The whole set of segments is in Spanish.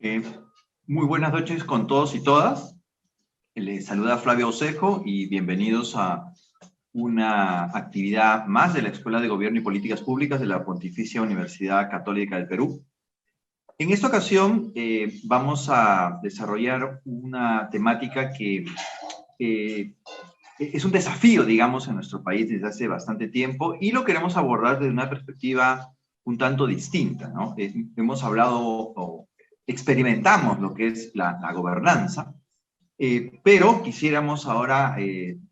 Eh, Muy buenas noches con todos y todas. Les saluda Flavio Osejo y bienvenidos a una actividad más de la Escuela de Gobierno y Políticas Públicas de la Pontificia Universidad Católica del Perú. En esta ocasión vamos a desarrollar una temática que es un desafío, digamos, en nuestro país desde hace bastante tiempo y lo queremos abordar desde una perspectiva un tanto distinta, ¿no? Hemos hablado o experimentamos lo que es la gobernanza, pero quisiéramos ahora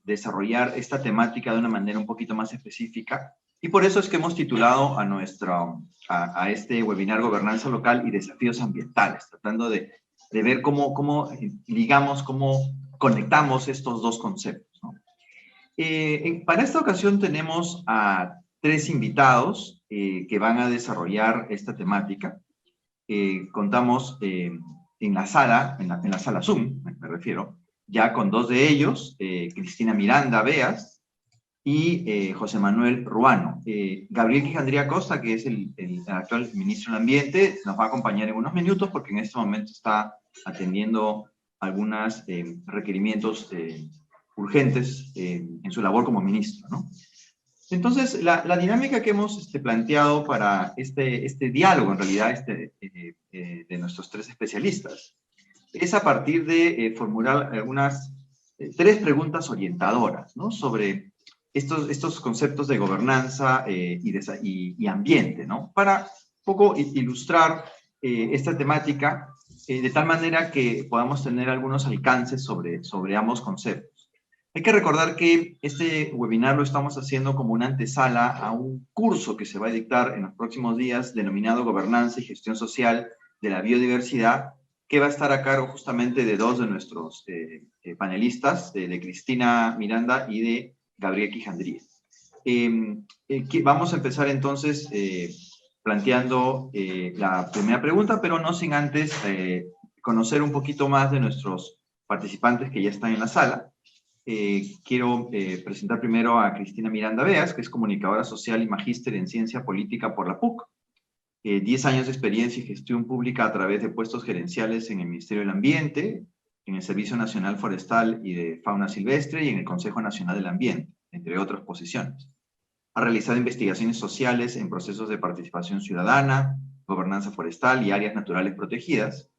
desarrollar esta temática de una manera un poquito más específica y por eso es que hemos titulado a este webinar Gobernanza Local y Desafíos Ambientales, tratando de ver cómo ligamos, cómo conectamos estos dos conceptos, ¿no? Para esta ocasión tenemos a tres invitados que van a desarrollar esta temática. Contamos en la sala Zoom, me refiero, ya con dos de ellos, Cristina Miranda Beas y José Manuel Ruano. Gabriel Quijandría Costa, que es el actual ministro del Ambiente, nos va a acompañar en unos minutos porque en este momento está atendiendo algunos requerimientos urgentes en su labor como ministro, ¿no? Entonces, la dinámica que hemos planteado para este diálogo, en realidad, de nuestros tres especialistas, es a partir de formular algunas tres preguntas orientadoras, ¿no? Sobre estos conceptos de gobernanza y ambiente, ¿no? Para un poco ilustrar esta temática de tal manera que podamos tener algunos alcances sobre ambos conceptos. Hay que recordar que este webinar lo estamos haciendo como una antesala a un curso que se va a dictar en los próximos días denominado Gobernanza y Gestión Social de la Biodiversidad, que va a estar a cargo justamente de dos de nuestros panelistas, de Cristina Miranda y de Gabriel Quijandría. Vamos a empezar entonces planteando la primera pregunta, pero no sin antes conocer un poquito más de nuestros participantes que ya están en la sala. Quiero presentar primero a Cristina Miranda Beas, que es comunicadora social y magíster en ciencia política por la PUC. 10 años de experiencia y gestión pública a través de puestos gerenciales en el Ministerio del Ambiente, en el Servicio Nacional Forestal y de Fauna Silvestre y en el Consejo Nacional del Ambiente, entre otras posiciones. Ha realizado investigaciones sociales en procesos de participación ciudadana, gobernanza forestal y áreas naturales protegidas.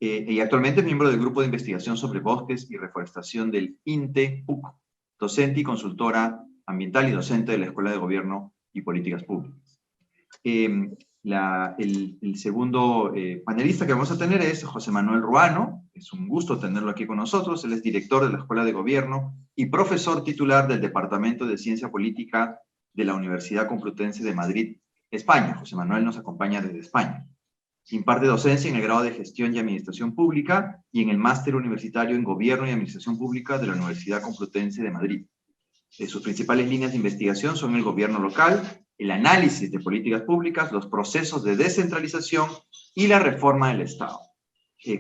Y actualmente es miembro del Grupo de Investigación sobre Bosques y Reforestación del INTE-PUC, docente y consultora ambiental y docente de la Escuela de Gobierno y Políticas Públicas. El segundo panelista que vamos a tener es José Manuel Ruano. Es un gusto tenerlo aquí con nosotros. Él es director de la Escuela de Gobierno y profesor titular del Departamento de Ciencia Política de la Universidad Complutense de Madrid, España. José Manuel nos acompaña desde España. Imparte docencia en el grado de Gestión y Administración Pública y en el máster universitario en Gobierno y Administración Pública de la Universidad Complutense de Madrid. Sus principales líneas de investigación son el gobierno local, el análisis de políticas públicas, los procesos de descentralización y la reforma del Estado.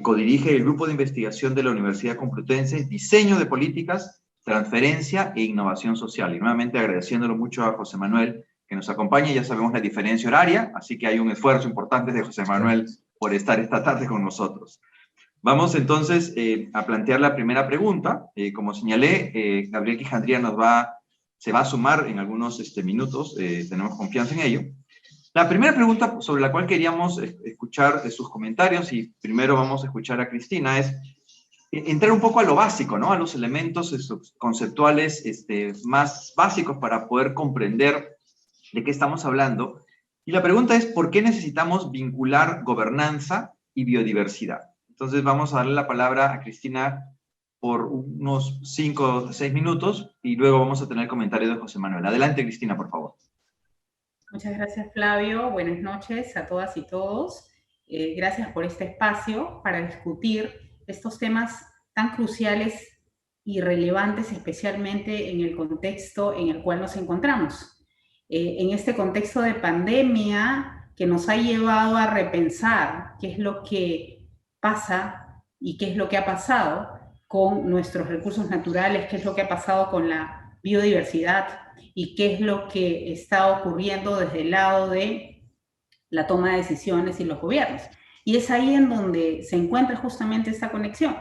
Codirige el grupo de investigación de la Universidad Complutense, diseño de políticas, transferencia e innovación social. Y nuevamente agradeciéndolo mucho a José Manuel que nos acompaña. Ya sabemos la diferencia horaria, así que hay un esfuerzo importante de José Manuel por estar esta tarde con nosotros. Vamos entonces a plantear la primera pregunta. Como señalé, Gabriel Quijandría se va a sumar en algunos minutos, tenemos confianza en ello. La primera pregunta sobre la cual queríamos escuchar sus comentarios, y primero vamos a escuchar a Cristina, es entrar un poco a lo básico, ¿no? A los elementos conceptuales más básicos para poder comprender de qué estamos hablando. Y la pregunta es, ¿por qué necesitamos vincular gobernanza y biodiversidad? Entonces vamos a darle la palabra a Cristina por unos 5 o 6 minutos y luego vamos a tener el comentario de José Manuel. Adelante, Cristina, por favor. Muchas gracias, Flavio. Buenas noches a todas y todos. Gracias por este espacio para discutir estos temas tan cruciales y relevantes, especialmente en el contexto en el cual nos encontramos. En este contexto de pandemia que nos ha llevado a repensar qué es lo que pasa y qué es lo que ha pasado con nuestros recursos naturales, qué es lo que ha pasado con la biodiversidad y qué es lo que está ocurriendo desde el lado de la toma de decisiones y los gobiernos. Y es ahí en donde se encuentra justamente esta conexión.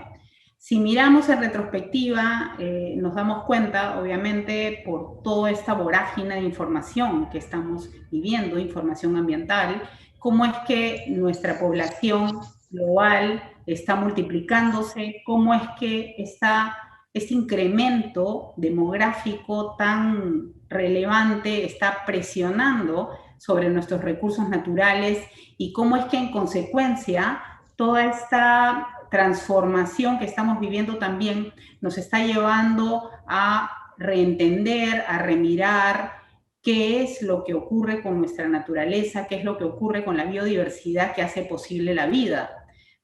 Si miramos en retrospectiva, nos damos cuenta, obviamente, por toda esta vorágine de información que estamos viviendo, información ambiental, cómo es que nuestra población global está multiplicándose, cómo es que este incremento demográfico tan relevante está presionando sobre nuestros recursos naturales y cómo es que en consecuencia toda esta transformación que estamos viviendo también nos está llevando a reentender, a remirar qué es lo que ocurre con nuestra naturaleza, qué es lo que ocurre con la biodiversidad que hace posible la vida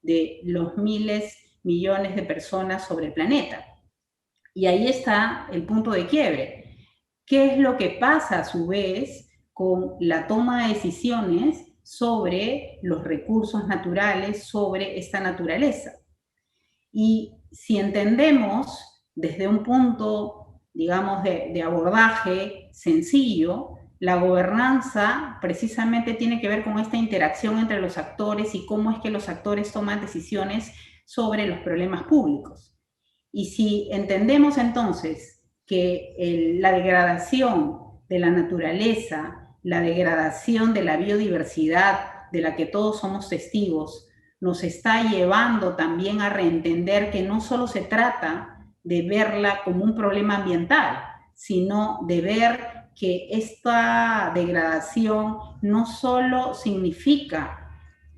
de los miles, millones de personas sobre el planeta. Y ahí está el punto de quiebre. ¿Qué es lo que pasa a su vez con la toma de decisiones sobre los recursos naturales, sobre esta naturaleza? Y si entendemos desde un punto, digamos, de abordaje sencillo, la gobernanza precisamente tiene que ver con esta interacción entre los actores y cómo es que los actores toman decisiones sobre los problemas públicos. Y si entendemos entonces que la degradación de la naturaleza, la degradación de la biodiversidad de la que todos somos testigos, nos está llevando también a reentender que no solo se trata de verla como un problema ambiental, sino de ver que esta degradación no solo significa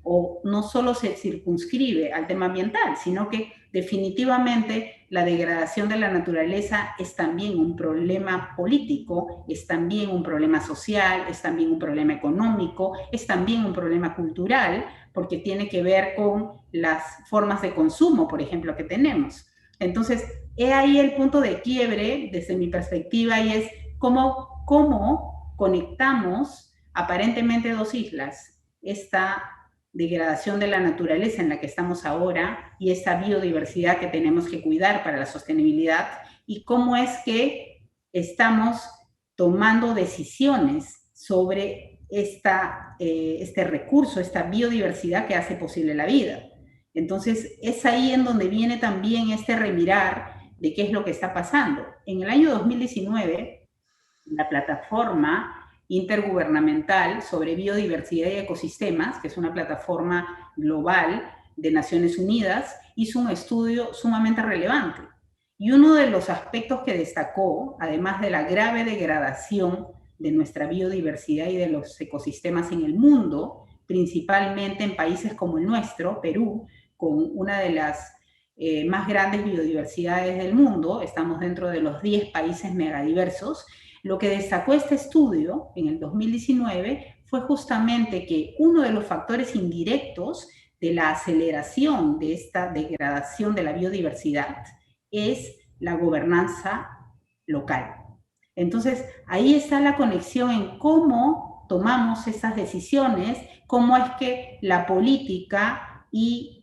o no solo se circunscribe al tema ambiental, sino que definitivamente la degradación de la naturaleza es también un problema político, es también un problema social, es también un problema económico, es también un problema cultural, porque tiene que ver con las formas de consumo, por ejemplo, que tenemos. Entonces, he ahí el punto de quiebre desde mi perspectiva y es cómo conectamos aparentemente dos islas, esta degradación de la naturaleza en la que estamos ahora y esta biodiversidad que tenemos que cuidar para la sostenibilidad y cómo es que estamos tomando decisiones sobre este recurso, esta biodiversidad que hace posible la vida. Entonces, es ahí en donde viene también este remirar de qué es lo que está pasando. En el año 2019, la plataforma intergubernamental sobre biodiversidad y ecosistemas, que es una plataforma global de Naciones Unidas, hizo un estudio sumamente relevante. Y uno de los aspectos que destacó, además de la grave degradación de nuestra biodiversidad y de los ecosistemas en el mundo, principalmente en países como el nuestro, Perú, con una de las más grandes biodiversidades del mundo, estamos dentro de los 10 países megadiversos. Lo que destacó este estudio en el 2019 fue justamente que uno de los factores indirectos de la aceleración de esta degradación de la biodiversidad es la gobernanza local. Entonces, ahí está la conexión en cómo tomamos esas decisiones, cómo es que la política y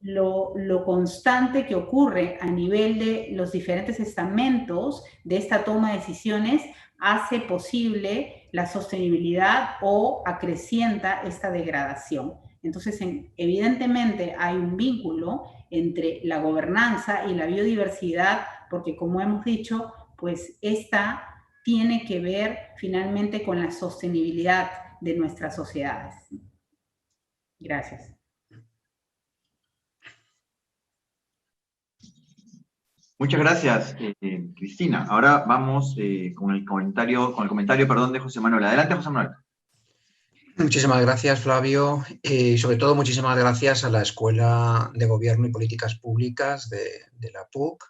lo constante que ocurre a nivel de los diferentes estamentos de esta toma de decisiones hace posible la sostenibilidad o acrecienta esta degradación. Entonces, evidentemente hay un vínculo entre la gobernanza y la biodiversidad, porque como hemos dicho, pues esta tiene que ver finalmente con la sostenibilidad de nuestras sociedades. Gracias. Muchas gracias, Cristina. Ahora vamos con el comentario, de José Manuel. Adelante, José Manuel. Muchísimas gracias, Flavio. Y sobre todo, muchísimas gracias a la Escuela de Gobierno y Políticas Públicas de la PUC.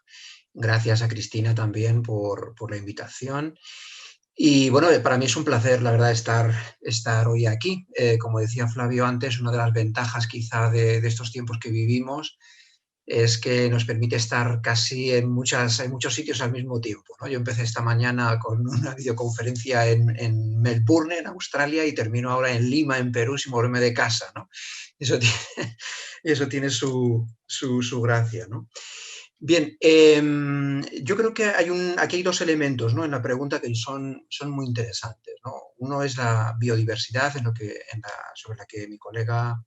Gracias a Cristina también por la invitación. Y bueno, para mí es un placer, la verdad, estar hoy aquí. Como decía Flavio antes, una de las ventajas quizá de estos tiempos que vivimos es que nos permite estar casi en muchos sitios al mismo tiempo, ¿no? Yo empecé esta mañana con una videoconferencia en Melbourne, en Australia, y termino ahora en Lima, en Perú, sin moverme de casa, ¿no? Eso tiene su gracia, ¿no? Bien, yo creo que aquí hay dos elementos, ¿no?, en la pregunta que son muy interesantes, ¿no? Uno es la biodiversidad, sobre la que mi colega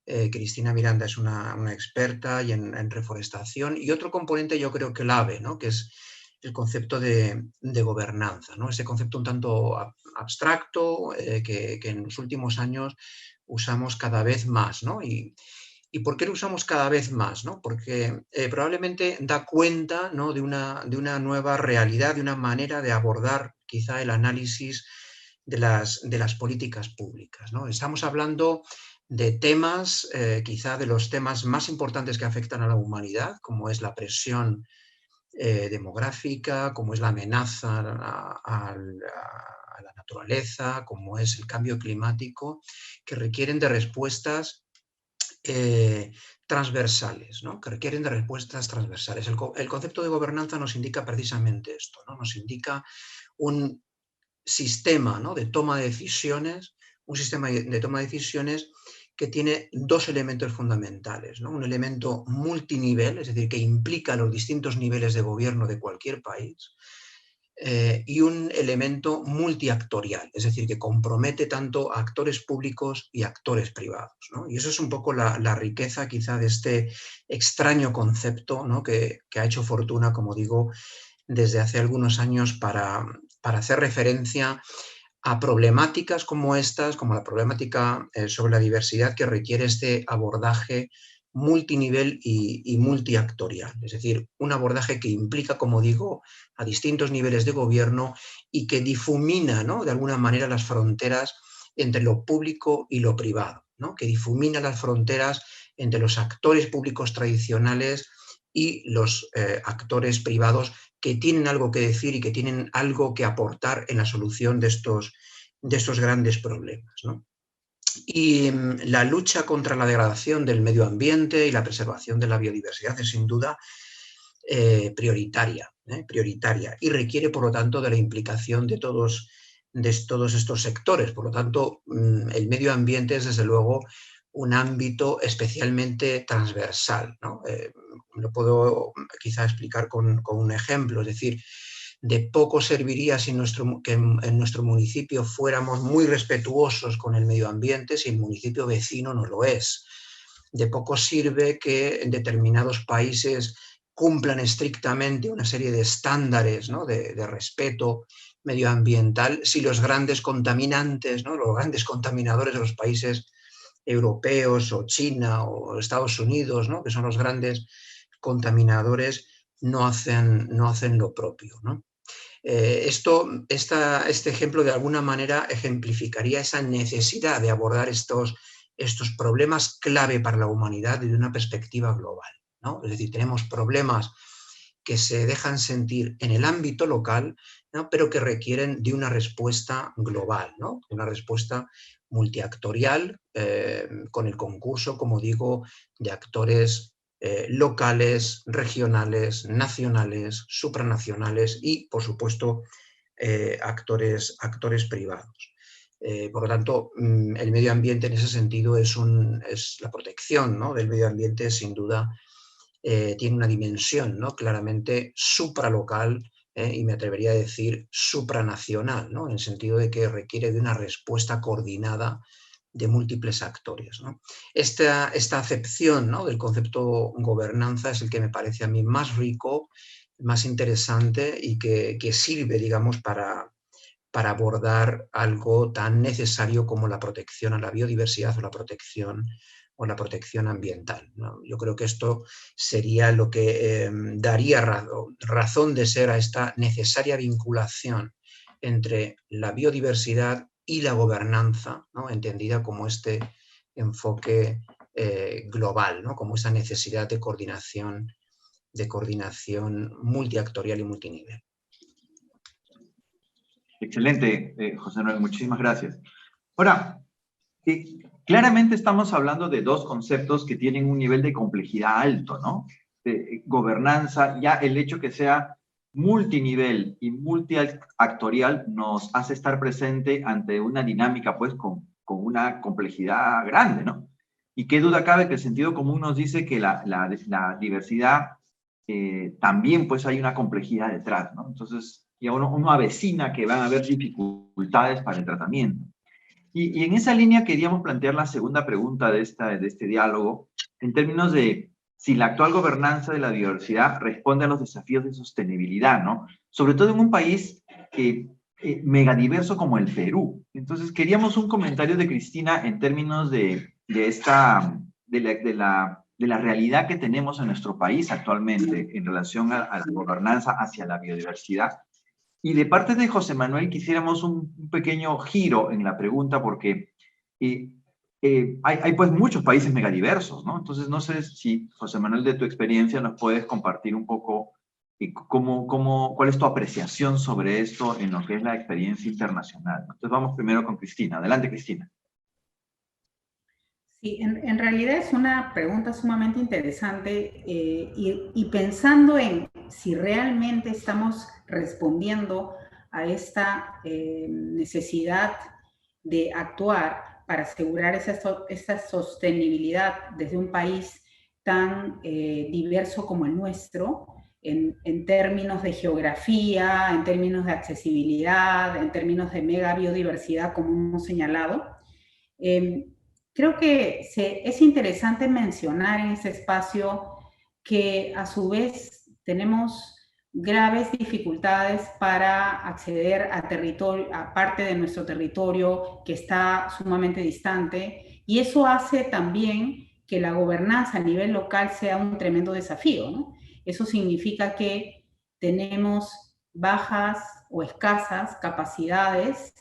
Cristina Miranda es una experta y en reforestación. Y otro componente yo creo clave, ¿no? Que es el concepto de gobernanza, ¿no? Ese concepto un tanto abstracto que en los últimos años usamos cada vez más, ¿no? ¿Y por qué lo usamos cada vez más? ¿No? Porque probablemente da cuenta, ¿no? de una nueva realidad, de una manera de abordar quizá el análisis de las políticas públicas, ¿no? Estamos hablando de temas, quizá de los temas más importantes que afectan a la humanidad, como es la presión demográfica, como es la amenaza a la naturaleza, como es el cambio climático, que requieren de respuestas transversales, ¿no? Que requieren de respuestas transversales. El concepto de gobernanza nos indica precisamente esto, ¿no? Nos indica un sistema, ¿no? de toma de decisiones, un sistema de toma de decisiones que tiene dos elementos fundamentales, ¿no? Un elemento multinivel, es decir, que implica los distintos niveles de gobierno de cualquier país, y un elemento multiactorial, es decir, que compromete tanto a actores públicos y actores privados, ¿no? Y eso es un poco la riqueza quizá de este extraño concepto, ¿no? que ha hecho fortuna, como digo, desde hace algunos años para hacer referencia a problemáticas como estas, como la problemática sobre la diversidad, que requiere este abordaje multinivel y multiactorial. Es decir, un abordaje que implica, como digo, a distintos niveles de gobierno y que difumina, ¿no? de alguna manera las fronteras entre lo público y lo privado, ¿no? Que difumina las fronteras entre los actores públicos tradicionales y los actores privados que tienen algo que decir y que tienen algo que aportar en la solución de estos grandes problemas, ¿no? Y la lucha contra la degradación del medio ambiente y la preservación de la biodiversidad es sin duda prioritaria y requiere, por lo tanto, de la implicación de todos estos sectores. Por lo tanto, el medio ambiente es, desde luego, un ámbito especialmente transversal, ¿no? Lo puedo quizá explicar con un ejemplo, es decir, de poco serviría que en nuestro municipio fuéramos muy respetuosos con el medio ambiente si el municipio vecino no lo es. De poco sirve que en determinados países cumplan estrictamente una serie de estándares, ¿no? de respeto medioambiental si los grandes contaminantes, ¿no? los grandes contaminadores de los países europeos o China o Estados Unidos, ¿no? que son los grandes contaminadores, no hacen lo propio, ¿no? Este ejemplo de alguna manera ejemplificaría esa necesidad de abordar estos problemas clave para la humanidad desde una perspectiva global, ¿no? Es decir, tenemos problemas que se dejan sentir en el ámbito local, ¿no? Pero que requieren de una respuesta global, ¿no? Una respuesta multiactorial, con el concurso, como digo, de actores locales, regionales, nacionales, supranacionales y, por supuesto, actores privados. Por lo tanto, el medio ambiente en ese sentido es la protección, ¿no? del medio ambiente, sin duda, tiene una dimensión, ¿no? claramente supralocal, y me atrevería a decir supranacional, ¿no? en el sentido de que requiere de una respuesta coordinada de múltiples actores, ¿no? Esta acepción, ¿no? del concepto gobernanza es el que me parece a mí más rico, más interesante y que sirve, digamos, para abordar algo tan necesario como la protección a la biodiversidad o la protección ambiental, ¿no? Yo creo que esto sería lo que daría razón de ser a esta necesaria vinculación entre la biodiversidad y la gobernanza, ¿no? entendida como este enfoque global, ¿no? como esa necesidad de coordinación multiactorial y multinivel. Excelente, José Manuel, muchísimas gracias. Ahora, claramente estamos hablando de dos conceptos que tienen un nivel de complejidad alto, ¿no? Gobernanza, ya el hecho que sea multinivel y multiactorial nos hace estar presente ante una dinámica, pues, con una complejidad grande, ¿no? Y qué duda cabe que el sentido común nos dice que la diversidad también, pues, hay una complejidad detrás, ¿no? Entonces, ya uno avecina que van a haber dificultades para el tratamiento. Y en esa línea queríamos plantear la segunda pregunta de este diálogo, en términos de si la actual gobernanza de la biodiversidad responde a los desafíos de sostenibilidad, ¿no? Sobre todo en un país megadiverso como el Perú. Entonces, queríamos un comentario de Cristina en términos de la realidad que tenemos en nuestro país actualmente en relación a la gobernanza hacia la biodiversidad. Y de parte de José Manuel quisiéramos un pequeño giro en la pregunta porque hay pues muchos países megadiversos, ¿no? Entonces no sé si, José Manuel, de tu experiencia nos puedes compartir un poco cuál es tu apreciación sobre esto en lo que es la experiencia internacional. Entonces vamos primero con Cristina. Adelante, Cristina. Sí, en realidad es una pregunta sumamente interesante y pensando en si realmente estamos respondiendo a esta necesidad de actuar para asegurar esta sostenibilidad desde un país tan diverso como el nuestro, en términos de geografía, en términos de accesibilidad, en términos de mega biodiversidad, como hemos señalado. Creo que es interesante mencionar en este espacio que a su vez tenemos graves dificultades para acceder a territorio, a parte de nuestro territorio que está sumamente distante, y eso hace también que la gobernanza a nivel local sea un tremendo desafío, ¿no? Eso significa que tenemos bajas o escasas capacidades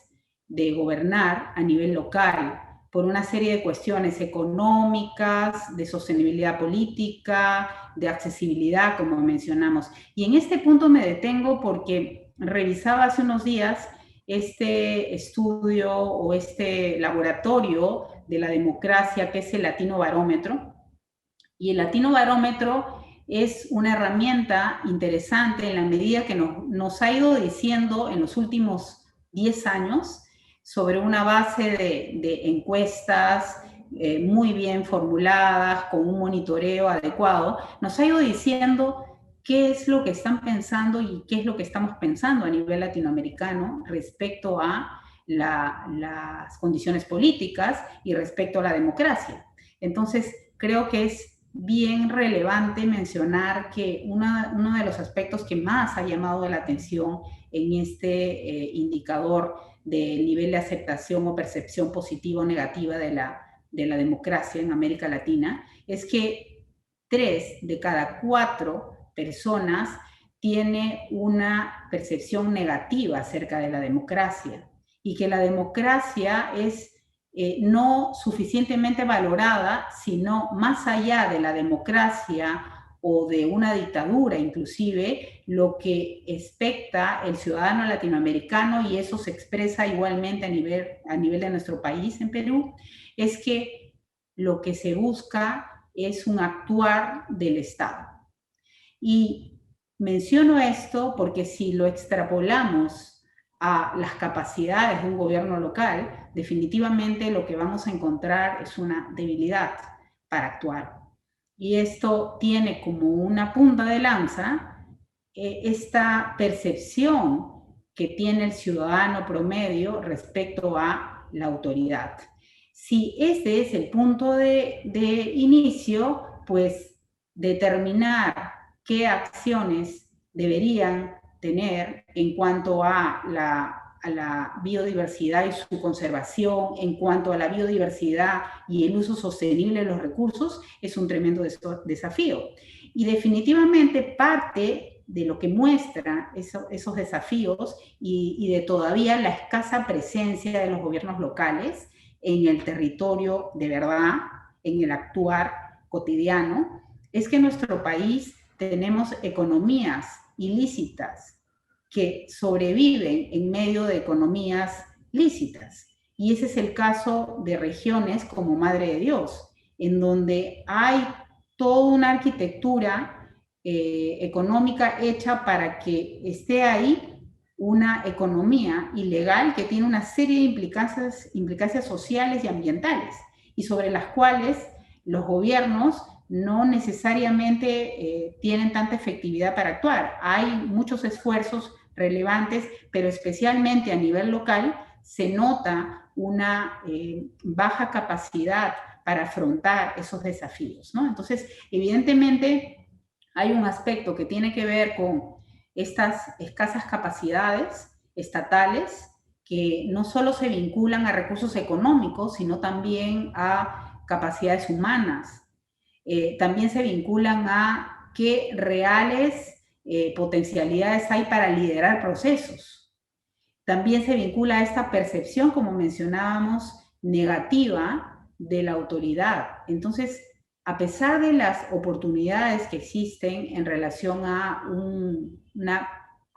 de gobernar a nivel local, por una serie de cuestiones económicas, de sostenibilidad política, de accesibilidad, como mencionamos. Y en este punto me detengo porque revisaba hace unos días este estudio o este laboratorio de la democracia que es el Latino Barómetro. Y el Latino Barómetro es una herramienta interesante en la medida que nos ha ido diciendo en los últimos 10 años, sobre una base de encuestas muy bien formuladas, con un monitoreo adecuado, nos ha ido diciendo qué es lo que están pensando y qué es lo que estamos pensando a nivel latinoamericano respecto a las condiciones políticas y respecto a la democracia. Entonces, creo que es bien relevante mencionar que uno de los aspectos que más ha llamado la atención en este indicador del nivel de aceptación o percepción positiva o negativa de la democracia en América Latina es que 3 de cada 4 personas tiene una percepción negativa acerca de la democracia y que la democracia es no suficientemente valorada, sino más allá de la democracia o de una dictadura inclusive, lo que expecta el ciudadano latinoamericano, y eso se expresa igualmente a nivel de nuestro país, en Perú, es que lo que se busca es un actuar del Estado. Y menciono esto porque si lo extrapolamos a las capacidades de un gobierno local, definitivamente lo que vamos a encontrar es una debilidad para actuar. Y esto tiene como una punta de lanza esta percepción que tiene el ciudadano promedio respecto a la autoridad. Si este es el punto de inicio, pues determinar qué acciones deberían tener en cuanto a la biodiversidad y su conservación, en cuanto a la biodiversidad y el uso sostenible de los recursos, es un tremendo desafío. Y definitivamente parte de lo que muestra esos desafíos y de todavía la escasa presencia de los gobiernos locales en el territorio de verdad, en el actuar cotidiano, es que en nuestro país tenemos economías ilícitas que sobreviven en medio de economías lícitas. Y ese es el caso de regiones como Madre de Dios, en donde hay toda una arquitectura económica hecha para que esté ahí una economía ilegal que tiene una serie de implicancias sociales y ambientales, y sobre las cuales los gobiernos no necesariamente tienen tanta efectividad para actuar. Hay muchos esfuerzos relevantes, pero especialmente a nivel local, se nota una baja capacidad para afrontar esos desafíos, ¿no? Entonces, evidentemente, hay un aspecto que tiene que ver con estas escasas capacidades estatales que no solo se vinculan a recursos económicos, sino también a capacidades humanas. También se vinculan a qué reales potencialidades hay para liderar procesos. También se vincula a esta percepción, como mencionábamos, negativa de la autoridad. Entonces, a pesar de las oportunidades que existen en relación a un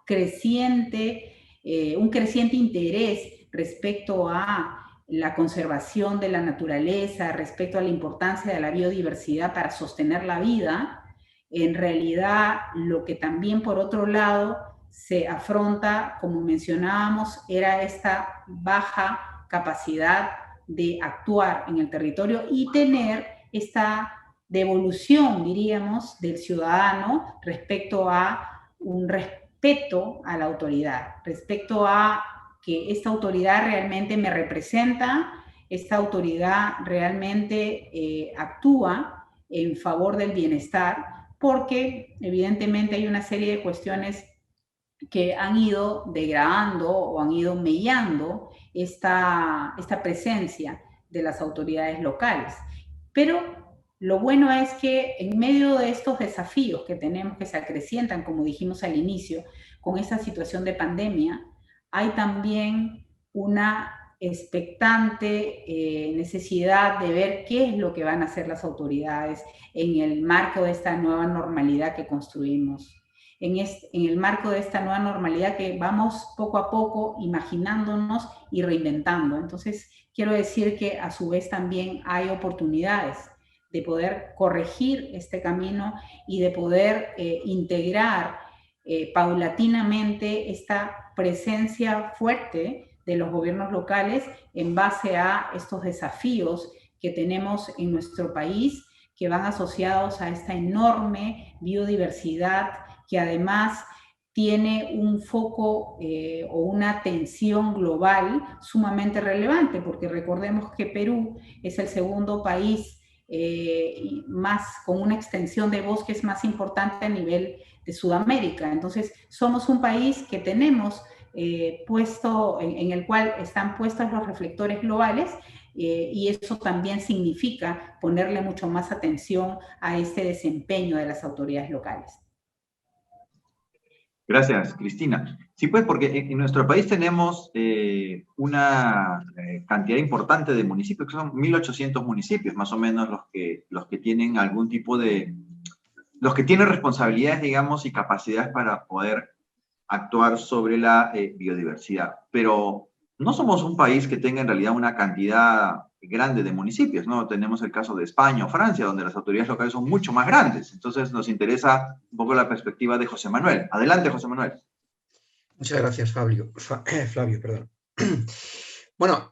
creciente interés respecto a la conservación de la naturaleza, respecto a la importancia de la biodiversidad para sostener la vida, en realidad lo que también por otro lado se afronta, como mencionábamos, era esta baja capacidad de actuar en el territorio y tener esta devolución, diríamos, del ciudadano respecto a un respeto a la autoridad, respecto a que esta autoridad realmente me representa, esta autoridad realmente actúa en favor del bienestar, porque evidentemente hay una serie de cuestiones que han ido degradando o han ido mellando esta presencia de las autoridades locales. Pero lo bueno es que en medio de estos desafíos que tenemos, que se acrecientan, como dijimos al inicio, con esta situación de pandemia, hay también una expectante necesidad de ver qué es lo que van a hacer las autoridades en el marco de esta nueva normalidad que construimos. En el marco de esta nueva normalidad que vamos poco a poco imaginándonos y reinventando. Entonces, quiero decir que a su vez también hay oportunidades de poder corregir este camino y de poder integrar paulatinamente esta presencia fuerte de los gobiernos locales en base a estos desafíos que tenemos en nuestro país, que van asociados a esta enorme biodiversidad que además tiene un foco o una atención global sumamente relevante, porque recordemos que Perú es el segundo país con una extensión de bosques más importante a nivel de Sudamérica. Entonces, somos un país que tenemos en el cual están puestos los reflectores globales, y eso también significa ponerle mucho más atención a este desempeño de las autoridades locales. Gracias, Cristina. Sí, pues porque en nuestro país tenemos una cantidad importante de municipios, que son 1.800 municipios, más o menos los que tienen algún tipo de... los que tienen responsabilidades, digamos, y capacidades para poder actuar sobre la biodiversidad. Pero no somos un país que tenga en realidad una cantidad grande de municipios, ¿no? Tenemos el caso de España o Francia, donde las autoridades locales son mucho más grandes. Entonces nos interesa un poco la perspectiva de José Manuel. Adelante, José Manuel. Muchas gracias, Flavio, perdón. Bueno,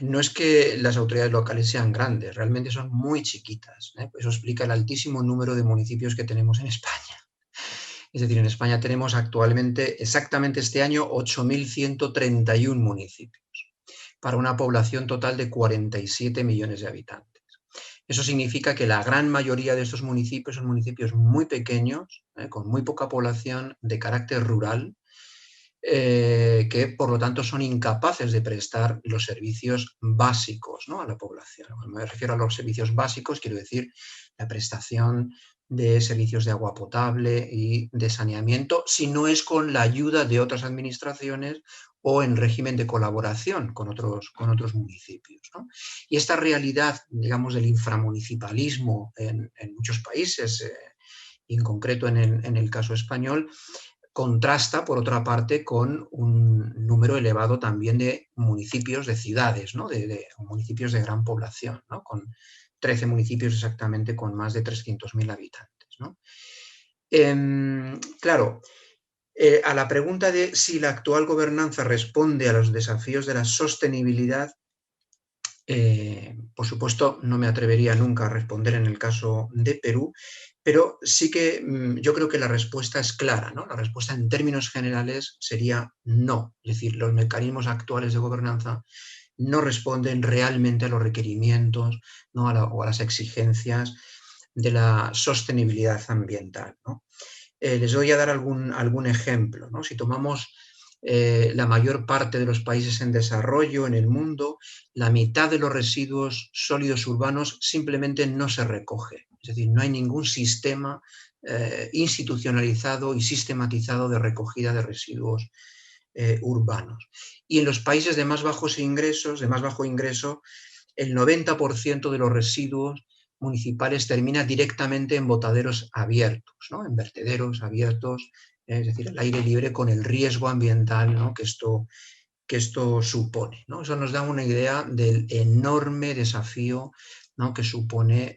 no es que las autoridades locales sean grandes, realmente son muy chiquitas, ¿eh? Eso explica el altísimo número de municipios que tenemos en España. Es decir, en España tenemos actualmente, exactamente este año, 8.131 municipios, para una población total de 47 millones de habitantes. Eso significa que la gran mayoría de estos municipios son municipios muy pequeños, con muy poca población, de carácter rural, que por lo tanto son incapaces de prestar los servicios básicos, ¿no?, a la población. Cuando me refiero a los servicios básicos, quiero decir la prestación de servicios de agua potable y de saneamiento, si no es con la ayuda de otras administraciones o en régimen de colaboración con otros municipios, ¿no? Y esta realidad, digamos, del inframunicipalismo en muchos países, y en concreto en el caso español, contrasta, por otra parte, con un número elevado también de municipios, de ciudades, ¿no?, de municipios de gran población, ¿no?, con 13 municipios exactamente con más de 300.000 habitantes, ¿no? Claro, a la pregunta de si la actual gobernanza responde a los desafíos de la sostenibilidad, por supuesto, no me atrevería nunca a responder en el caso de Perú, Pero sí que yo creo que la respuesta es clara, ¿no? La respuesta en términos generales sería no. Es decir, los mecanismos actuales de gobernanza no responden realmente a los requerimientos, ¿no? O a las exigencias de la sostenibilidad ambiental, ¿no? Les voy a dar algún ejemplo, ¿no? Si tomamos la mayor parte de los países en desarrollo en el mundo, la mitad de los residuos sólidos urbanos simplemente no se recoge. Es decir, no hay ningún sistema institucionalizado y sistematizado de recogida de residuos urbanos. Y en los países de más bajos ingresos, de más bajo ingreso, el 90% de los residuos municipales termina directamente en botaderos abiertos, ¿no? En vertederos abiertos, es decir, al aire libre, con el riesgo ambiental, ¿no? que esto supone, ¿no? Eso nos da una idea del enorme desafío, ¿no? que supone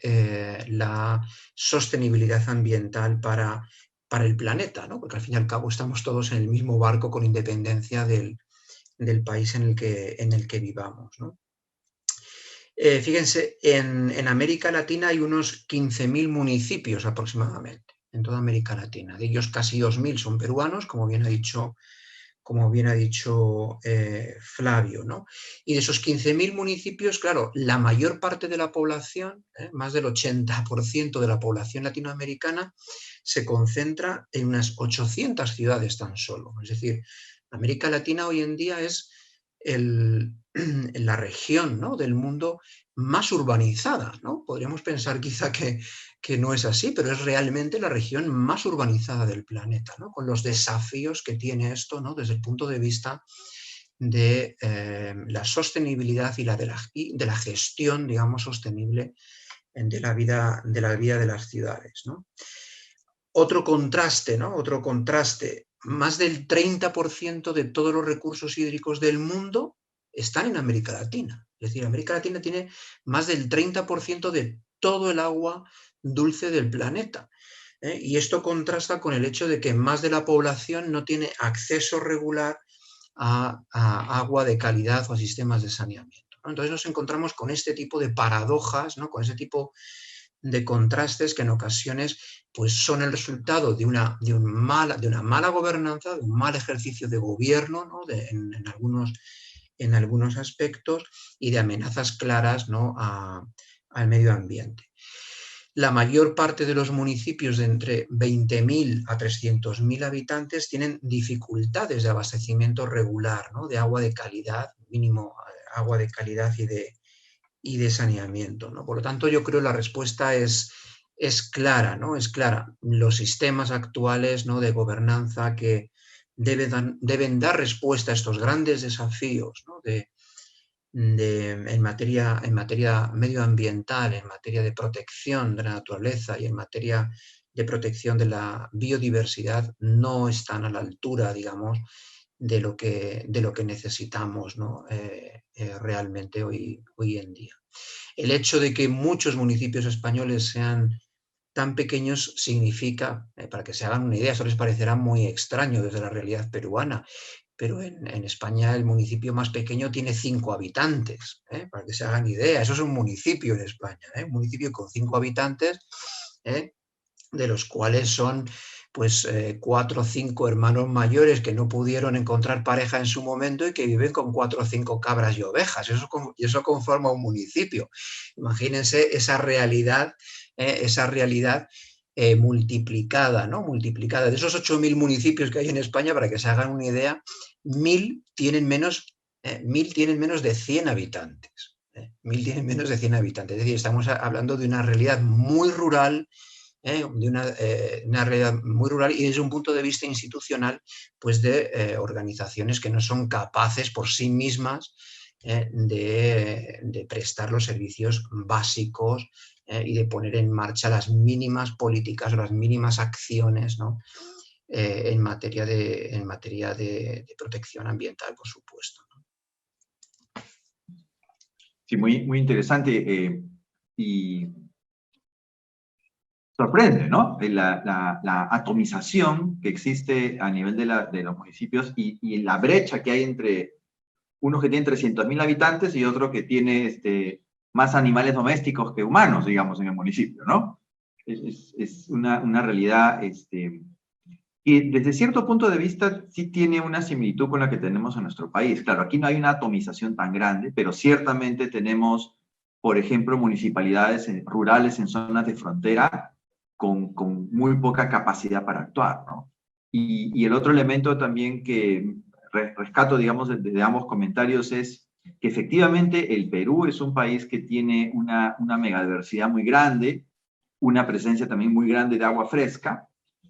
la sostenibilidad ambiental para el planeta, ¿no? Porque al fin y al cabo estamos todos en el mismo barco con independencia del país en el que vivamos, ¿no? Fíjense, en América Latina hay unos 15.000 municipios aproximadamente, en toda América Latina. De ellos casi 2.000 son peruanos, como bien ha dicho Flavio, ¿no? Y de esos 15.000 municipios, claro, la mayor parte de la población, más del 80% de la población latinoamericana, se concentra en unas 800 ciudades tan solo. Es decir, América Latina hoy en día es la región, ¿no? del mundo más urbanizada, ¿no? Podríamos pensar quizá que no es así, pero es realmente la región más urbanizada del planeta, ¿no? Con los desafíos que tiene esto, ¿no? Desde el punto de vista de la sostenibilidad y de la gestión, digamos, sostenible de la vida de las ciudades, ¿no? Otro contraste, ¿no? Otro contraste. Más del 30% de todos los recursos hídricos del mundo están en América Latina. Es decir, América Latina tiene más del 30% de todo el agua dulce del planeta. Y esto contrasta con el hecho de que más de la población no tiene acceso regular a agua de calidad o a sistemas de saneamiento, ¿no? Entonces nos encontramos con este tipo de paradojas, ¿no? Con ese tipo de contrastes que en ocasiones pues, son el resultado de una mala gobernanza, de un mal ejercicio de gobierno, ¿no? en algunos aspectos, y de amenazas claras, ¿no? al medio ambiente. La mayor parte de los municipios de entre 20.000 a 300.000 habitantes tienen dificultades de abastecimiento regular, ¿no? de agua de calidad, mínimo agua de calidad y de saneamiento, ¿no? Por lo tanto, yo creo que la respuesta es clara, ¿no? Es clara. Los sistemas actuales, ¿no? de gobernanza que deben dar respuesta a estos grandes desafíos, ¿no? en materia medioambiental, en materia de protección de la naturaleza y en materia de protección de la biodiversidad, no están a la altura, digamos, de lo que necesitamos, ¿no? Realmente hoy en día. El hecho de que muchos municipios españoles sean tan pequeños significa, para que se hagan una idea, eso les parecerá muy extraño desde la realidad peruana, pero en España el municipio más pequeño tiene 5 habitantes, para que se hagan idea, eso es un municipio en España, un municipio con 5 habitantes, de los cuales son pues 4 o 5 hermanos mayores que no pudieron encontrar pareja en su momento y que viven con 4 o 5 cabras y ovejas. Eso conforma un municipio. Imagínense esa realidad multiplicada, ¿no? Multiplicada. De esos 8.000 municipios que hay en España, para que se hagan una idea, 1.000 tienen menos de 100 habitantes. 1.000 tienen menos de 100 habitantes. Es decir, estamos hablando de una realidad muy rural, de una realidad muy rural, y desde un punto de vista institucional, pues de organizaciones que no son capaces por sí mismas de prestar los servicios básicos y de poner en marcha las mínimas políticas o las mínimas acciones, ¿no? En materia de protección ambiental, por supuesto, ¿no? Sí, muy, muy interesante y sorprende, ¿no? La atomización que existe a nivel de los municipios y la brecha que hay entre unos que tienen 300.000 habitantes y otro que tiene más animales domésticos que humanos, digamos, en el municipio, ¿no? es una realidad que desde cierto punto de vista sí tiene una similitud con la que tenemos en nuestro país. Claro, aquí no hay una atomización tan grande, pero ciertamente tenemos, por ejemplo, municipalidades rurales en zonas de frontera con muy poca capacidad para actuar, ¿no? Y el otro elemento también que rescato, digamos, de ambos comentarios es que efectivamente el Perú es un país que tiene una megadiversidad muy grande, una presencia también muy grande de agua fresca,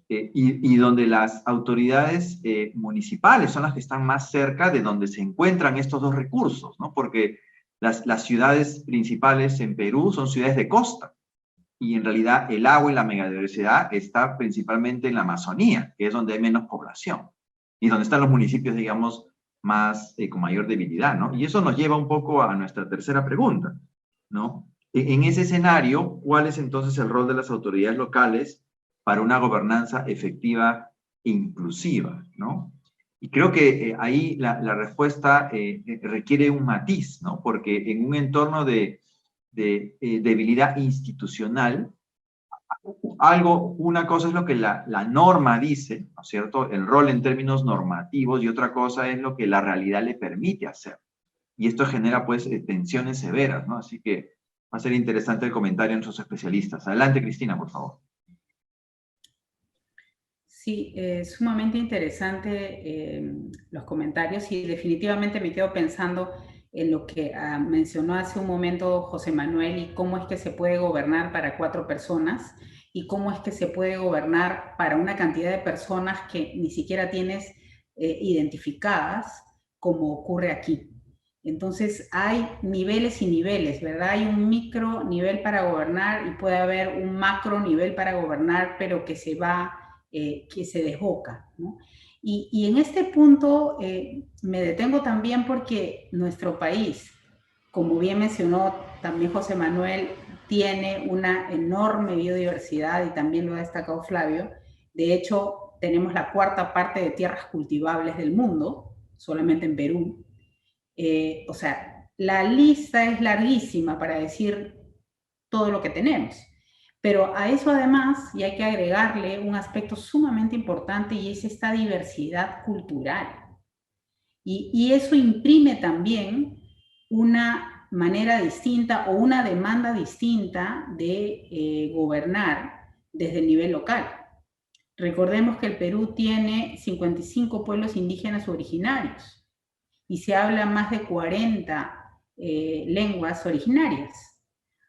y donde las autoridades municipales son las que están más cerca de donde se encuentran estos dos recursos, ¿no? Porque las ciudades principales en Perú son ciudades de costa, y en realidad el agua y la megadiversidad está principalmente en la Amazonía, que es donde hay menos población, y donde están los municipios, digamos, más con mayor debilidad, ¿no? Y eso nos lleva un poco a nuestra tercera pregunta, ¿no? En ese escenario, ¿cuál es entonces el rol de las autoridades locales para una gobernanza efectiva e inclusiva, ¿no? Y creo que ahí la respuesta requiere un matiz, ¿no? Porque en un entorno de debilidad institucional, una cosa es lo que la norma dice, ¿no es cierto? El rol en términos normativos, y otra cosa es lo que la realidad le permite hacer. Y esto genera, pues, tensiones severas, ¿no? Así que va a ser interesante el comentario de nuestros especialistas. Adelante, Cristina, por favor. Sí, sumamente interesante los comentarios, y definitivamente me quedo pensando en lo que mencionó hace un momento José Manuel, y cómo es que se puede gobernar para 4 personas y cómo es que se puede gobernar para una cantidad de personas que ni siquiera tienes identificadas, como ocurre aquí. Entonces hay niveles y niveles, ¿verdad? Hay un micro nivel para gobernar y puede haber un macro nivel para gobernar, pero que se desboca, ¿no? Y en este punto me detengo también porque nuestro país, como bien mencionó también José Manuel, tiene una enorme biodiversidad, y también lo ha destacado Flavio. De hecho, tenemos la 4ª parte de tierras cultivables del mundo, solamente en Perú. O sea, la lista es larguísima para decir todo lo que tenemos. Pero a eso además, y hay que agregarle un aspecto sumamente importante, y es esta diversidad cultural. Y eso imprime también una manera distinta o una demanda distinta de gobernar desde el nivel local. Recordemos que el Perú tiene 55 pueblos indígenas originarios y se habla más de 40 lenguas originarias.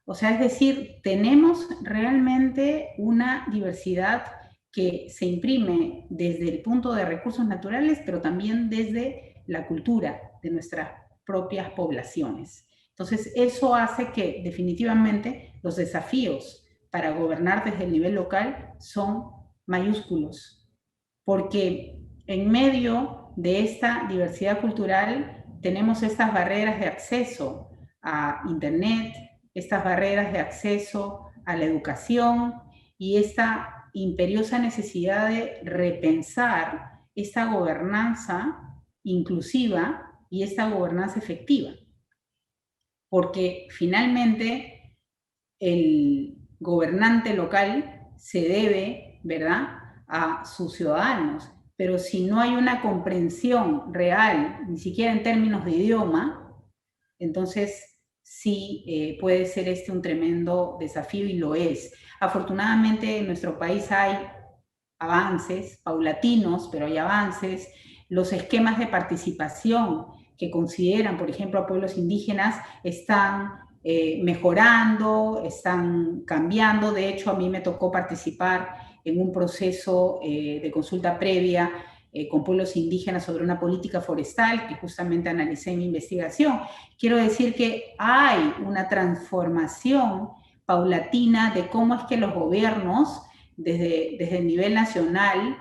O sea, es decir, tenemos realmente una diversidad que se imprime desde el punto de recursos naturales, pero también desde la cultura de nuestras propias poblaciones. Entonces, eso hace que definitivamente los desafíos para gobernar desde el nivel local son mayúsculos, porque en medio de esta diversidad cultural tenemos estas barreras de acceso a Internet, estas barreras de acceso a la educación, y esta imperiosa necesidad de repensar esta gobernanza inclusiva y esta gobernanza efectiva. Porque finalmente el gobernante local se debe, ¿verdad?, a sus ciudadanos, pero si no hay una comprensión real, ni siquiera en términos de idioma, entonces sí puede ser un tremendo desafío, y lo es. Afortunadamente en nuestro país hay avances paulatinos, pero hay avances. Los esquemas de participación que consideran, por ejemplo, a pueblos indígenas están mejorando, están cambiando. De hecho, a mí me tocó participar en un proceso de consulta previa con pueblos indígenas sobre una política forestal que justamente analicé en mi investigación. Quiero decir que hay una transformación paulatina de cómo es que los gobiernos, desde el nivel nacional,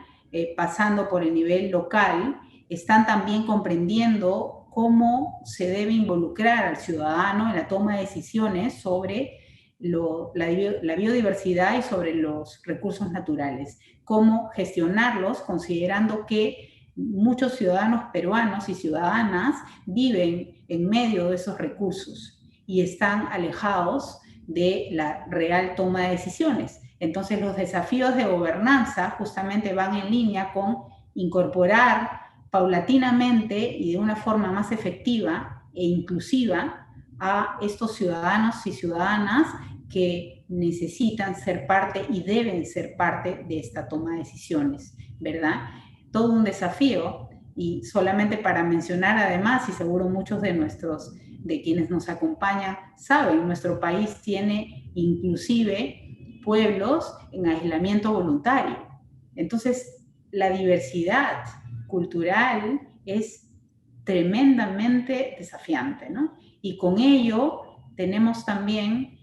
pasando por el nivel local, están también comprendiendo cómo se debe involucrar al ciudadano en la toma de decisiones sobre la biodiversidad y sobre los recursos naturales, cómo gestionarlos, considerando que muchos ciudadanos peruanos y ciudadanas viven en medio de esos recursos y están alejados de la real toma de decisiones. Entonces los desafíos de gobernanza justamente van en línea con incorporar paulatinamente y de una forma más efectiva e inclusiva a estos ciudadanos y ciudadanas que necesitan ser parte y deben ser parte de esta toma de decisiones, ¿verdad? Todo un desafío, y solamente para mencionar además, y seguro muchos de quienes nos acompañan saben, nuestro país tiene inclusive pueblos en aislamiento voluntario. Entonces, la diversidad cultural es tremendamente desafiante, ¿no? Y con ello tenemos también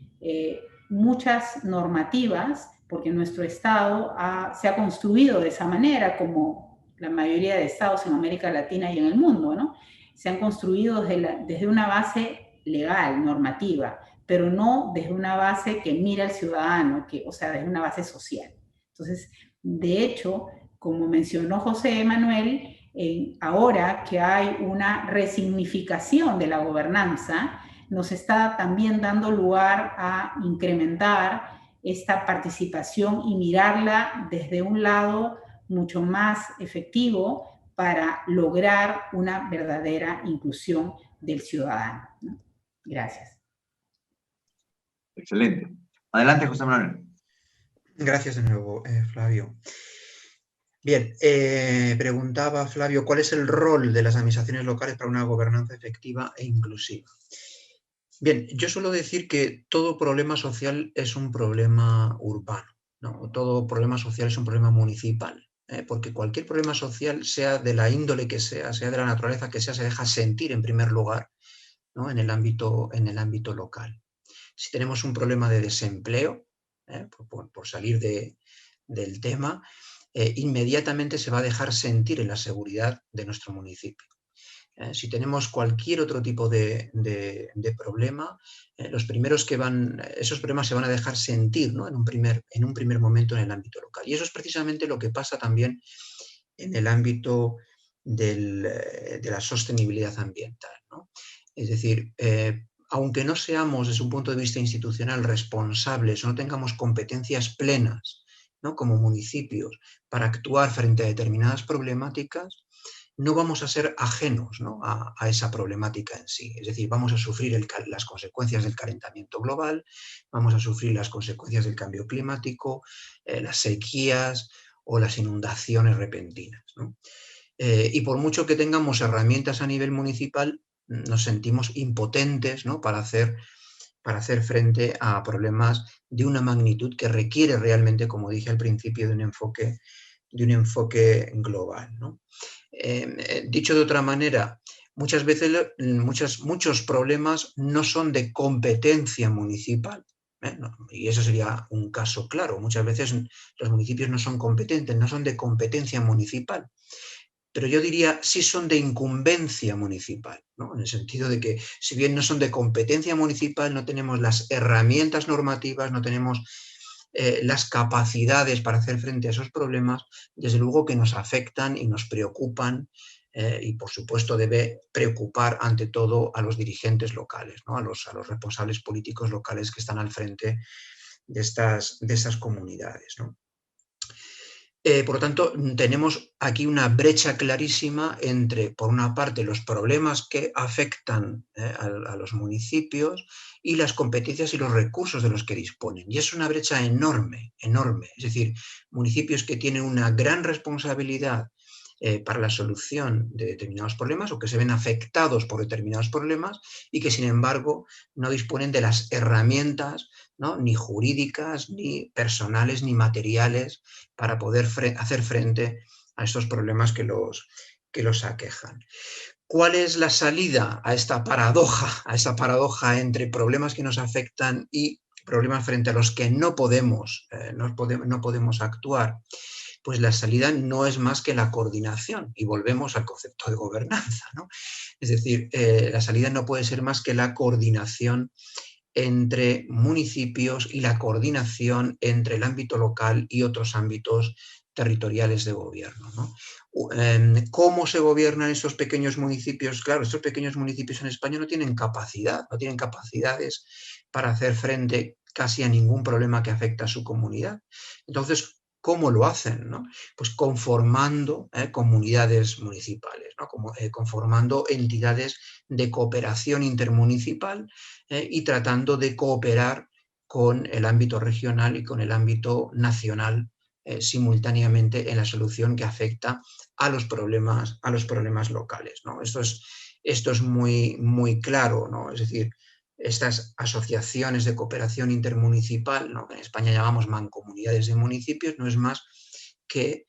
muchas normativas, porque nuestro Estado se ha construido de esa manera, como la mayoría de estados en América Latina y en el mundo, ¿no? Se han construido desde una base legal, normativa, pero no desde una base que mira al ciudadano, o sea, desde una base social. Entonces, de hecho, como mencionó José Manuel, ahora que hay una resignificación de la gobernanza, nos está también dando lugar a incrementar esta participación y mirarla desde un lado mucho más efectivo para lograr una verdadera inclusión del ciudadano, ¿no? Gracias. Excelente. Adelante, José Manuel. Gracias de nuevo, Flavio. Bien, preguntaba Flavio, ¿cuál es el rol de las administraciones locales para una gobernanza efectiva e inclusiva? Bien, yo suelo decir que todo problema social es un problema urbano, ¿no? Todo problema social es un problema municipal, porque cualquier problema social, sea de la índole que sea de la naturaleza que sea, se deja sentir en primer lugar, ¿no? en el ámbito local. Si tenemos un problema de desempleo, por salir del tema, inmediatamente se va a dejar sentir en la seguridad de nuestro municipio. Si tenemos cualquier otro tipo de problema, esos problemas se van a dejar sentir, ¿no? en un primer momento en el ámbito local. Y eso es precisamente lo que pasa también en el ámbito de la sostenibilidad ambiental, ¿no? Es decir, aunque no seamos desde un punto de vista institucional responsables o no tengamos competencias plenas, ¿no? como municipios para actuar frente a determinadas problemáticas, no vamos a ser ajenos, ¿no? a esa problemática en sí. Es decir, vamos a sufrir las consecuencias del calentamiento global, vamos a sufrir las consecuencias del cambio climático, las sequías o las inundaciones repentinas, ¿no? Y por mucho que tengamos herramientas a nivel municipal, nos sentimos impotentes, ¿no? para hacer frente a problemas de una magnitud que requiere realmente, como dije al principio, de un enfoque global, ¿no? Dicho de otra manera, muchas veces muchos problemas no son de competencia municipal, y eso sería un caso claro. Muchas veces los municipios no son competentes, no son de competencia municipal, pero yo diría sí son de incumbencia municipal, ¿no? En el sentido de que si bien no son de competencia municipal, no tenemos las herramientas normativas, no tenemos las capacidades para hacer frente a esos problemas, desde luego que nos afectan y nos preocupan, y por supuesto debe preocupar ante todo a los dirigentes locales, ¿no? a los responsables políticos locales que están al frente de estas comunidades, ¿no? Por lo tanto, tenemos aquí una brecha clarísima entre, por una parte, los problemas que afectan a los municipios y las competencias y los recursos de los que disponen. Y es una brecha enorme, enorme. Es decir, municipios que tienen una gran responsabilidad para la solución de determinados problemas o que se ven afectados por determinados problemas y que, sin embargo, no disponen de las herramientas, ¿no? ni jurídicas, ni personales, ni materiales para poder hacer frente a estos problemas que los aquejan. ¿Cuál es la salida a esta paradoja entre problemas que nos afectan y problemas frente a los que no podemos actuar? Pues la salida no es más que la coordinación, y volvemos al concepto de gobernanza, ¿no? Es decir, la salida no puede ser más que la coordinación entre municipios y la coordinación entre el ámbito local y otros ámbitos territoriales de gobierno, ¿no? ¿Cómo se gobiernan esos pequeños municipios? Claro, estos pequeños municipios en España no tienen capacidades para hacer frente casi a ningún problema que afecta a su comunidad. Entonces, ¿cómo lo hacen? ¿No? Pues conformando comunidades municipales, ¿no? Conformando entidades de cooperación intermunicipal y tratando de cooperar con el ámbito regional y con el ámbito nacional simultáneamente en la solución que afecta a los problemas locales, ¿no? Esto es muy, muy claro, ¿no? Es decir, estas asociaciones de cooperación intermunicipal, ¿no?, que en España llamamos mancomunidades de municipios, no es más que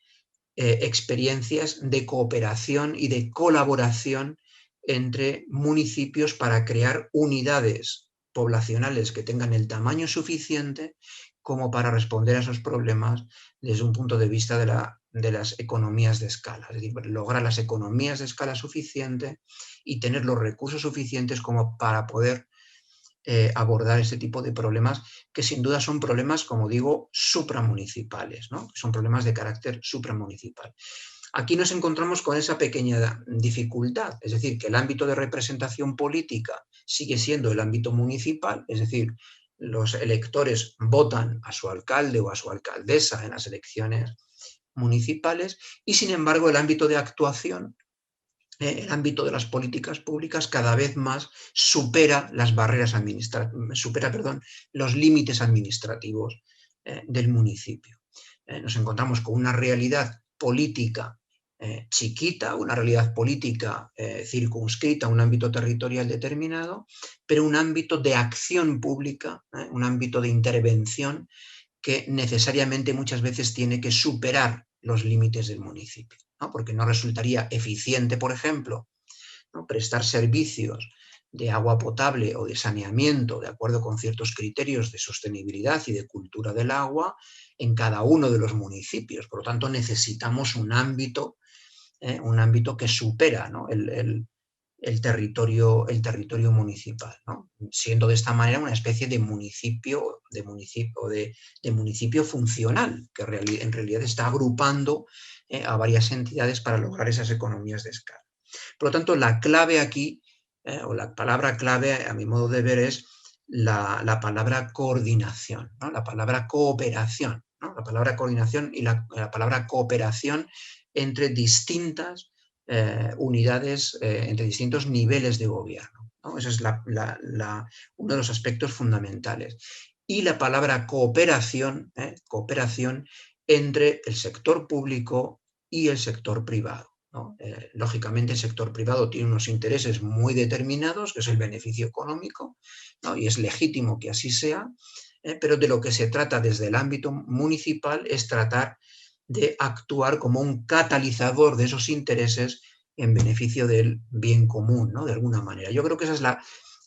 experiencias de cooperación y de colaboración entre municipios para crear unidades poblacionales que tengan el tamaño suficiente como para responder a esos problemas desde un punto de vista de las economías de escala, es decir, lograr las economías de escala suficiente y tener los recursos suficientes como para poder abordar este tipo de problemas, que sin duda son problemas, como digo, supramunicipales, ¿no? Son problemas de carácter supramunicipal. Aquí nos encontramos con esa pequeña dificultad, es decir, que el ámbito de representación política sigue siendo el ámbito municipal, es decir, los electores votan a su alcalde o a su alcaldesa en las elecciones municipales y, sin embargo, el ámbito de actuación, el ámbito de las políticas públicas cada vez más supera las barreras los límites administrativos del municipio. Nos encontramos con una realidad política chiquita, una realidad política circunscrita a un ámbito territorial determinado, pero un ámbito de acción pública, un ámbito de intervención que necesariamente muchas veces tiene que superar los límites del municipio, ¿no? Porque no resultaría eficiente, por ejemplo, ¿no?, prestar servicios de agua potable o de saneamiento de acuerdo con ciertos criterios de sostenibilidad y de cultura del agua en cada uno de los municipios. Por lo tanto, necesitamos un ámbito que supera, ¿no?, el territorio municipal, ¿no?, siendo de esta manera una especie de municipio funcional, que en realidad está agrupando a varias entidades para lograr esas economías de escala. Por lo tanto, la clave aquí, o la palabra clave, a mi modo de ver, es la palabra coordinación, ¿no?, la palabra cooperación, ¿no?, la palabra coordinación y la palabra cooperación entre distintas unidades, entre distintos niveles de gobierno, ¿no? Ese es uno de los aspectos fundamentales. Y la palabra cooperación, cooperación entre el sector público y el sector privado, ¿no? Lógicamente el sector privado tiene unos intereses muy determinados, que es el beneficio económico, ¿no?, y es legítimo que así sea, pero de lo que se trata desde el ámbito municipal es tratar de actuar como un catalizador de esos intereses en beneficio del bien común, ¿no?, de alguna manera. Yo creo que esa es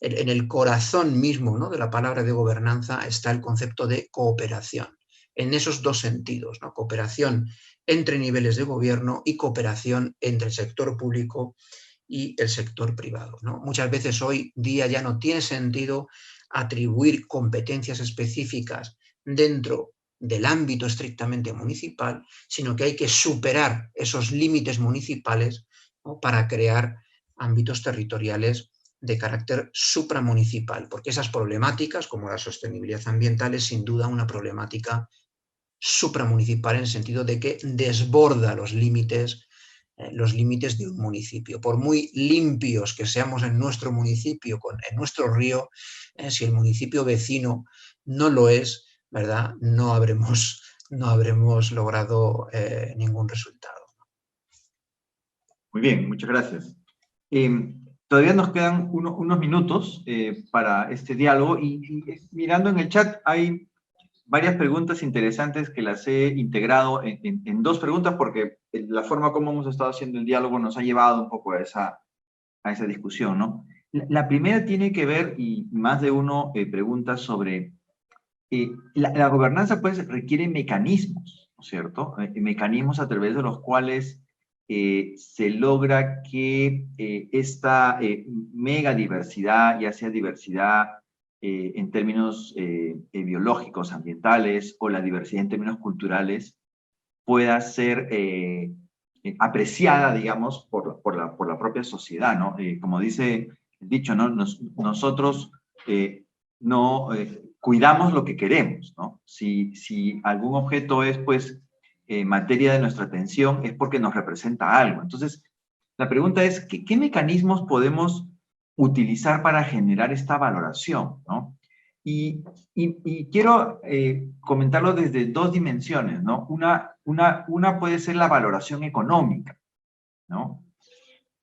en el corazón mismo, ¿no?, de la palabra de gobernanza está el concepto de cooperación, en esos dos sentidos, ¿no?, cooperación entre niveles de gobierno y cooperación entre el sector público y el sector privado, ¿no? Muchas veces hoy día ya no tiene sentido atribuir competencias específicas dentro del ámbito estrictamente municipal, sino que hay que superar esos límites municipales, ¿no?, para crear ámbitos territoriales de carácter supramunicipal, porque esas problemáticas, como la sostenibilidad ambiental, es sin duda una problemática supramunicipal en el sentido de que desborda los límites de un municipio. Por muy limpios que seamos en nuestro municipio, en nuestro río, si el municipio vecino no lo es, ¿verdad?, no habremos logrado ningún resultado. Muy bien, muchas gracias. Todavía nos quedan unos minutos para este diálogo y mirando en el chat hay varias preguntas interesantes que las he integrado en dos preguntas porque la forma como hemos estado haciendo el diálogo nos ha llevado un poco a esa discusión, ¿no? La primera tiene que ver, y más de uno pregunta sobre, la gobernanza pues requiere mecanismos, ¿no es cierto? Mecanismos a través de los cuales se logra que esta mega diversidad, ya sea diversidad en términos biológicos, ambientales, o la diversidad en términos culturales, pueda ser apreciada, digamos, por la propia sociedad, ¿no? Como dice el dicho, ¿no? Nosotros no cuidamos lo que queremos, ¿no? Si algún objeto es, pues, materia de nuestra atención, es porque nos representa algo. Entonces, la pregunta es, ¿qué mecanismos podemos utilizar para generar esta valoración, ¿no? Y quiero comentarlo desde dos dimensiones, ¿no? Una puede ser la valoración económica, ¿no?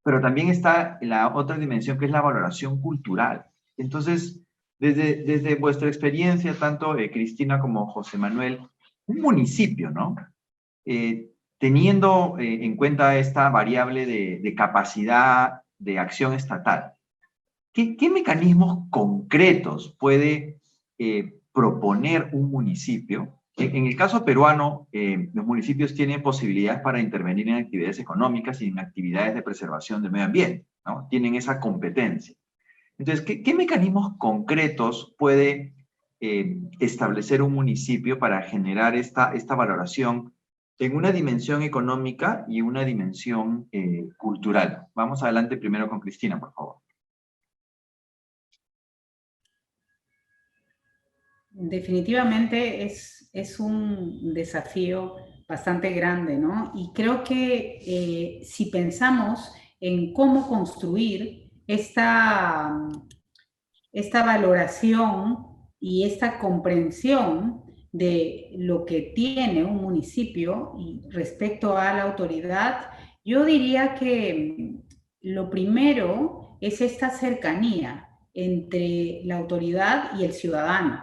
Pero también está la otra dimensión que es la valoración cultural. Entonces, desde vuestra experiencia, tanto Cristina como José Manuel, un municipio, ¿no? Teniendo en cuenta esta variable de capacidad de acción estatal, ¿qué mecanismos concretos puede proponer un municipio? En el caso peruano, los municipios tienen posibilidades para intervenir en actividades económicas y en actividades de preservación del medio ambiente, ¿no? Tienen esa competencia. Entonces, ¿qué mecanismos concretos puede establecer un municipio para generar esta valoración en una dimensión económica y una dimensión cultural? Vamos adelante primero con Cristina, por favor. Definitivamente es un desafío bastante grande, ¿no? Y creo que si pensamos en cómo construir esta valoración y esta comprensión de lo que tiene un municipio y respecto a la autoridad, yo diría que lo primero es esta cercanía entre la autoridad y el ciudadano.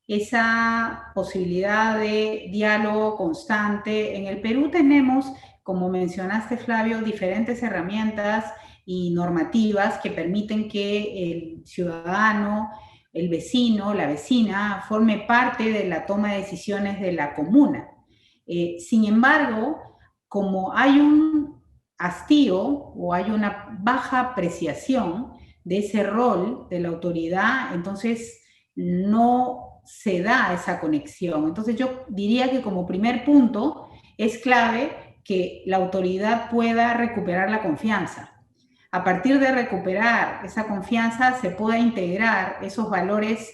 Esa posibilidad de diálogo constante. En el Perú tenemos, como mencionaste, Flavio, diferentes herramientas y normativas que permiten que el ciudadano, el vecino, la vecina, forme parte de la toma de decisiones de la comuna. Sin embargo, como hay un hastío o hay una baja apreciación de ese rol de la autoridad, entonces no se da esa conexión. Entonces yo diría que como primer punto es clave que la autoridad pueda recuperar la confianza. A partir de recuperar esa confianza se pueda integrar esos valores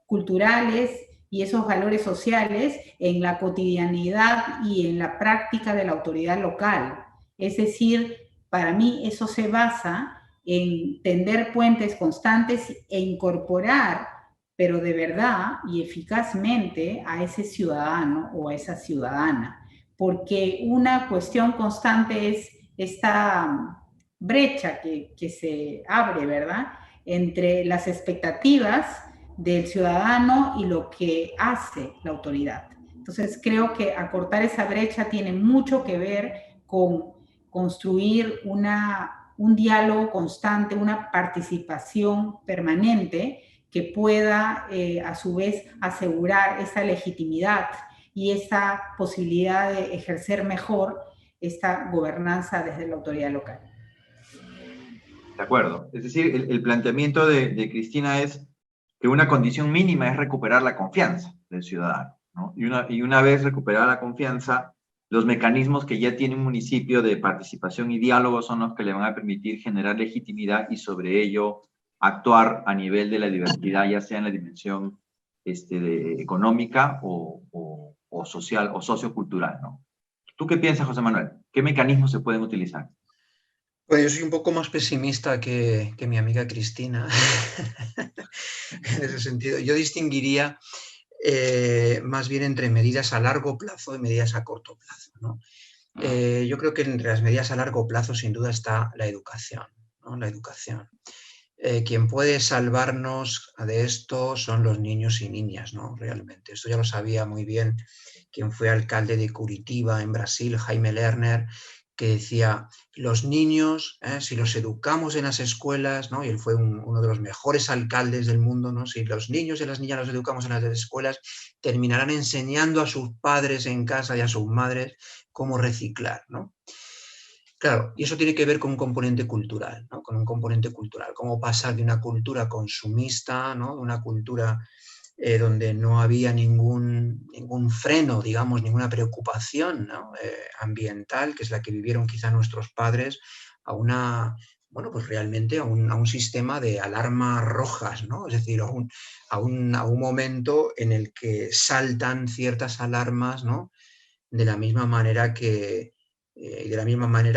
culturales y esos valores sociales en la cotidianidad y en la práctica de la autoridad local. Es decir, para mí eso se basa en tender puentes constantes e incorporar, pero de verdad y eficazmente, a ese ciudadano o a esa ciudadana. Porque una cuestión constante es esta brecha que se abre, ¿verdad?, entre las expectativas del ciudadano y lo que hace la autoridad. Entonces creo que acortar esa brecha tiene mucho que ver con construir un diálogo constante, una participación permanente que pueda a su vez asegurar esa legitimidad y esa posibilidad de ejercer mejor esta gobernanza desde la autoridad local. De acuerdo. Es decir, el planteamiento de Cristina es que una condición mínima es recuperar la confianza del ciudadano, ¿no? Y una vez recuperada la confianza, los mecanismos que ya tiene un municipio de participación y diálogo son los que le van a permitir generar legitimidad y sobre ello actuar a nivel de la diversidad, ya sea en la dimensión económica o social o sociocultural, ¿no? ¿Tú qué piensas, José Manuel? ¿Qué mecanismos se pueden utilizar? Pues yo soy un poco más pesimista que mi amiga Cristina en ese sentido. Yo distinguiría más bien entre medidas a largo plazo y medidas a corto plazo, ¿no? Yo creo que entre las medidas a largo plazo sin duda está la educación, ¿no? La educación. Quien puede salvarnos de esto son los niños y niñas, ¿no? Realmente. Esto ya lo sabía muy bien quien fue alcalde de Curitiba en Brasil, Jaime Lerner, que decía, los niños, si los educamos en las escuelas, ¿no? Y él fue uno de los mejores alcaldes del mundo, ¿no? Si los niños y las niñas los educamos en las escuelas, terminarán enseñando a sus padres en casa y a sus madres cómo reciclar, ¿no? Claro, y eso tiene que ver con un componente cultural, ¿no? Con un componente cultural, cómo pasar de una cultura consumista, ¿no? De una cultura donde no había ningún freno, digamos, ninguna preocupación, ¿no? Ambiental, que es la que vivieron quizá nuestros padres, a una bueno, pues realmente a un sistema de alarmas rojas, ¿no? Es decir, a un momento en el que saltan ciertas alarmas, ¿no? De la misma manera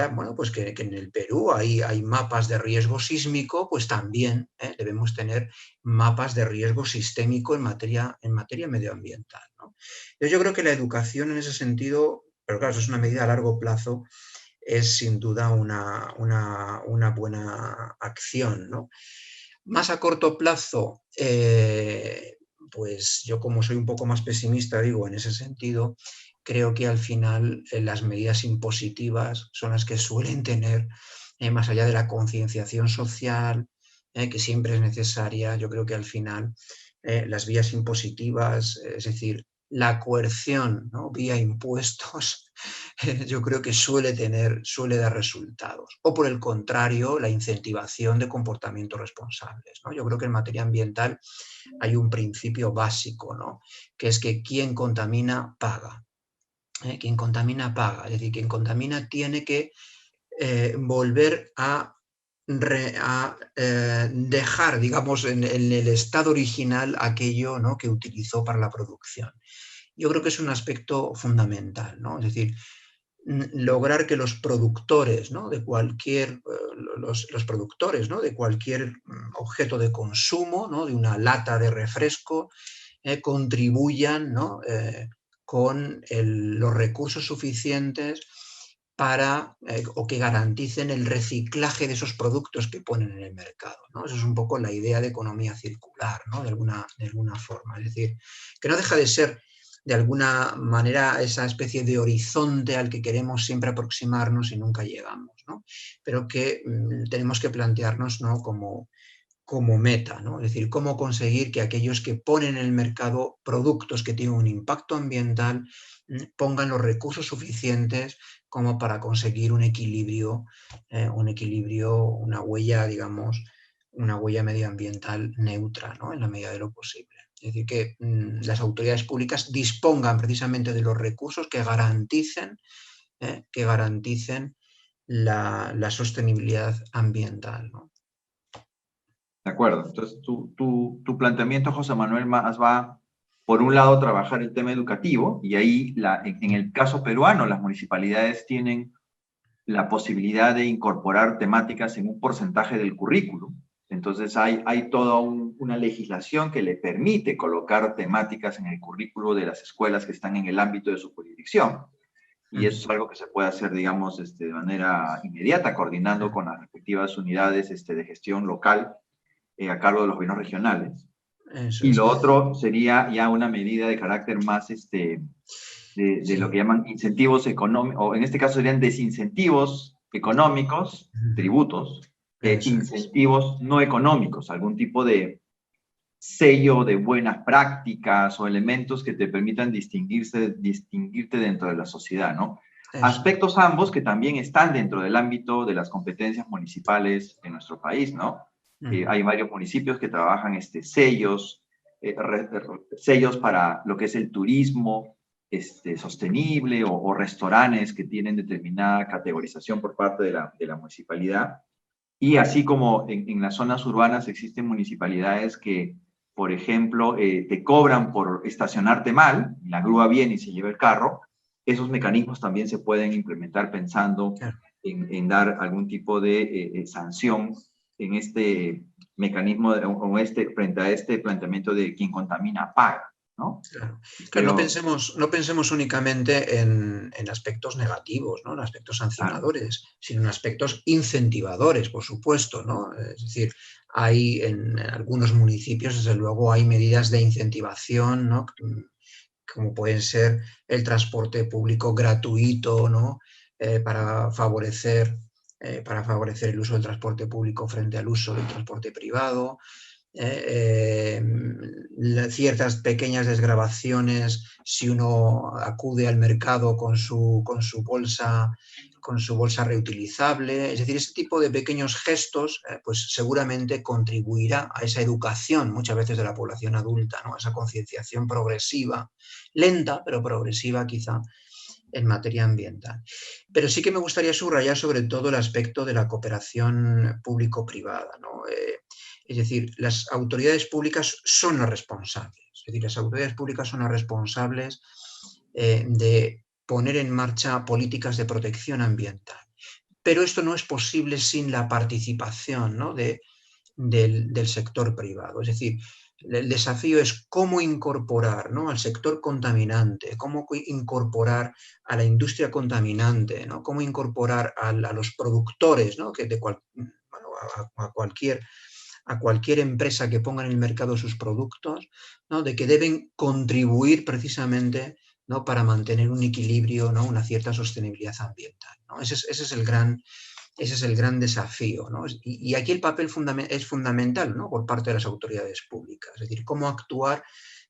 bueno, pues que en el Perú hay mapas de riesgo sísmico, pues también debemos tener mapas de riesgo sistémico en materia medioambiental, ¿no? Yo creo que la educación en ese sentido, pero claro, eso es una medida a largo plazo, es sin duda una buena acción, ¿no? Más a corto plazo, pues yo como soy un poco más pesimista, digo, en ese sentido, creo que al final las medidas impositivas son las que suelen tener, más allá de la concienciación social, que siempre es necesaria, yo creo que al final las vías impositivas, es decir, la coerción, ¿no? Vía impuestos, yo creo que suele dar resultados. O por el contrario, la incentivación de comportamientos responsables, ¿no? Yo creo que en materia ambiental hay un principio básico, ¿no? Que es que quien contamina paga. Quien contamina paga, es decir, quien contamina tiene que volver a dejar, digamos, en el estado original aquello, ¿no? Que utilizó para la producción. Yo creo que es un aspecto fundamental, ¿no? Es decir, lograr que los productores, ¿no? De cualquier, los productores, ¿no? De cualquier objeto de consumo, ¿no? De una lata de refresco, contribuyan, ¿no? Con los recursos suficientes para, o que garanticen el reciclaje de esos productos que ponen en el mercado, ¿no? Eso es un poco la idea de economía circular, ¿no? De alguna forma. Es decir, que no deja de ser de alguna manera esa especie de horizonte al que queremos siempre aproximarnos y nunca llegamos, ¿no? Pero que tenemos que plantearnos, ¿no? como meta, ¿no? Es decir, cómo conseguir que aquellos que ponen en el mercado productos que tienen un impacto ambiental pongan los recursos suficientes como para conseguir un equilibrio, una huella, digamos, una huella medioambiental neutra, ¿no? En la medida de lo posible. Es decir, que las autoridades públicas dispongan precisamente de los recursos que garanticen la sostenibilidad ambiental, ¿no? De acuerdo. Entonces, tu planteamiento, José Manuel, más va, por un lado, trabajar el tema educativo, y ahí, en el caso peruano, las municipalidades tienen la posibilidad de incorporar temáticas en un porcentaje del currículum. Entonces, hay toda una legislación que le permite colocar temáticas en el currículo de las escuelas que están en el ámbito de su jurisdicción. Y eso es algo que se puede hacer, digamos, de manera inmediata, coordinando con las respectivas unidades de gestión local a cargo de los gobiernos regionales. Eso Y es. lo otro sería ya una medida de carácter más de Sí. lo que llaman incentivos económicos, o en este caso serían desincentivos económicos, tributos, incentivos no económicos, algún tipo de sello de buenas prácticas o elementos que te permitan distinguirte dentro de la sociedad, ¿no? Eso. Aspectos ambos que también están dentro del ámbito de las competencias municipales en nuestro país, ¿no? Hay varios municipios que trabajan sellos, sellos para lo que es el turismo sostenible, o restaurantes que tienen determinada categorización por parte de la municipalidad. Y así como en las zonas urbanas existen municipalidades que, por ejemplo, te cobran por estacionarte mal, la grúa viene y se lleva el carro, esos mecanismos también se pueden implementar pensando en dar algún tipo de sanción en este mecanismo, frente a este planteamiento de quien contamina paga, ¿no? Claro. Pero, No pensemos únicamente en aspectos negativos, ¿no? En aspectos sancionadores, sino en aspectos incentivadores, por supuesto, ¿no? Es decir, hay en algunos municipios, desde luego, hay medidas de incentivación, ¿no? Como pueden ser el transporte público gratuito, ¿no? Para favorecer el uso del transporte público frente al uso del transporte privado. Ciertas pequeñas desgravaciones si uno acude al mercado con su bolsa reutilizable. Es decir, ese tipo de pequeños gestos pues seguramente contribuirá a esa educación muchas veces de la población adulta, ¿no? A esa concienciación progresiva, lenta pero progresiva quizá, en materia ambiental. Pero sí que me gustaría subrayar sobre todo el aspecto de la cooperación público-privada, ¿no? Es decir, las autoridades públicas son las responsables. Es decir, las autoridades públicas son las responsables de poner en marcha políticas de protección ambiental. Pero esto no es posible sin la participación, ¿no?, del sector privado. Es decir, el desafío es cómo incorporar, ¿no?, al sector contaminante, cómo incorporar a la industria contaminante, ¿no?, cómo incorporar a los productores, ¿no?, a cualquier empresa que ponga en el mercado sus productos, ¿no?, de que deben contribuir precisamente, ¿no?, para mantener un equilibrio, ¿no?, una cierta sostenibilidad ambiental, ¿no? Ese es el gran desafío, ¿no? Y aquí el papel es fundamental, ¿no?, por parte de las autoridades públicas, es decir, cómo actuar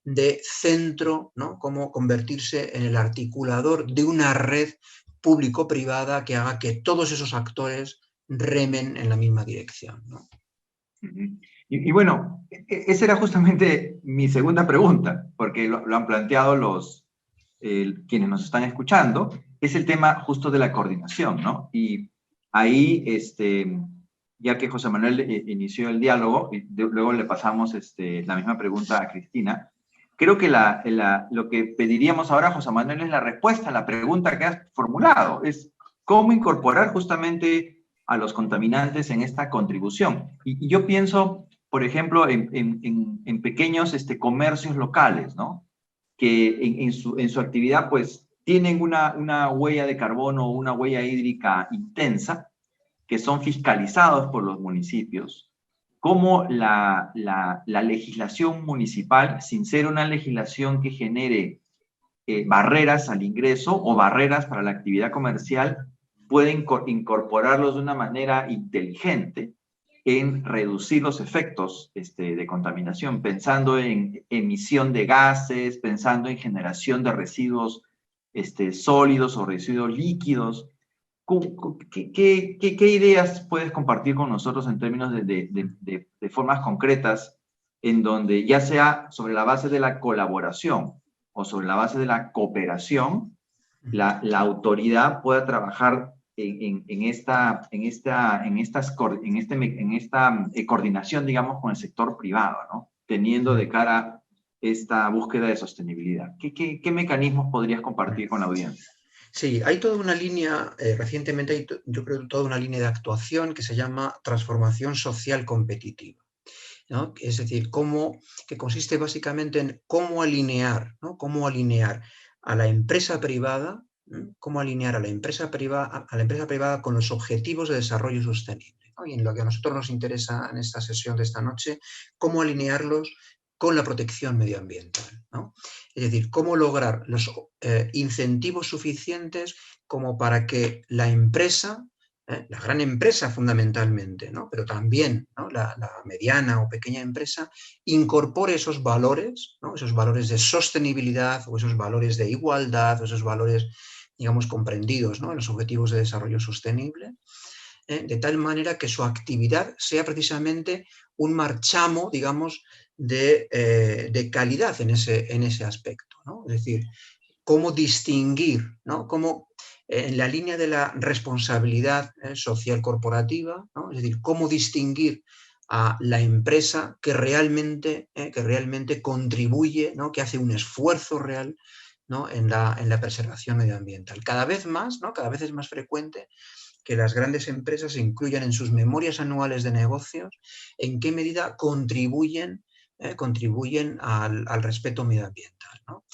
de centro, ¿no?, cómo convertirse en el articulador de una red público-privada que haga que todos esos actores remen en la misma dirección, ¿no? Y bueno, esa era justamente mi segunda pregunta, porque lo han planteado quienes nos están escuchando, es el tema justo de la coordinación, ¿no? Y ahí, ya que José Manuel inició el diálogo, y luego le pasamos la misma pregunta a Cristina, creo que lo que pediríamos ahora a José Manuel es la respuesta a la pregunta que has formulado, es cómo incorporar justamente a los contaminantes en esta contribución. Y yo pienso, por ejemplo, en pequeños comercios locales, ¿no?, que en su actividad pues tienen una huella de carbono o una huella hídrica intensa, que son fiscalizados por los municipios, como la legislación municipal, sin ser una legislación que genere barreras al ingreso o barreras para la actividad comercial, pueden incorporarlos de una manera inteligente en reducir los efectos de contaminación, pensando en emisión de gases, pensando en generación de residuos sólidos o residuos líquidos. ¿Qué ideas puedes compartir con nosotros en términos de formas concretas en donde, ya sea sobre la base de la colaboración o sobre la base de la cooperación, la autoridad pueda trabajar en esta coordinación, digamos, con el sector privado, ¿no?, teniendo de cara esta búsqueda de sostenibilidad? ¿Qué mecanismos podrías compartir con la audiencia? Sí, hay toda una línea, recientemente hay, yo creo, toda una línea de actuación que se llama transformación social competitiva, ¿no? Es decir, que consiste básicamente en cómo alinear, ¿no?, cómo alinear a la empresa privada, cómo alinear a la empresa privada con los objetivos de desarrollo sostenible, ¿no? Y en lo que a nosotros nos interesa en esta sesión de esta noche, cómo alinearlos con la protección medioambiental, ¿no? Es decir, cómo lograr los incentivos suficientes como para que la empresa, la gran empresa fundamentalmente, ¿no?, pero también, ¿no?, la mediana o pequeña empresa, incorpore esos valores, ¿no?, esos valores de sostenibilidad o esos valores de igualdad o esos valores, digamos, comprendidos, ¿no?, en los objetivos de desarrollo sostenible, de tal manera que su actividad sea precisamente un marchamo, digamos, de calidad en ese aspecto, ¿no? Es decir, cómo distinguir, ¿no?, cómo, en la línea de la responsabilidad social corporativa, ¿no?, es decir, cómo distinguir a la empresa que realmente contribuye, ¿no?, que hace un esfuerzo real, ¿no?, en la preservación medioambiental. Cada vez más, ¿no?, cada vez es más frecuente que las grandes empresas incluyan en sus memorias anuales de negocios en qué medida contribuyen al respeto medioambiental, ¿no?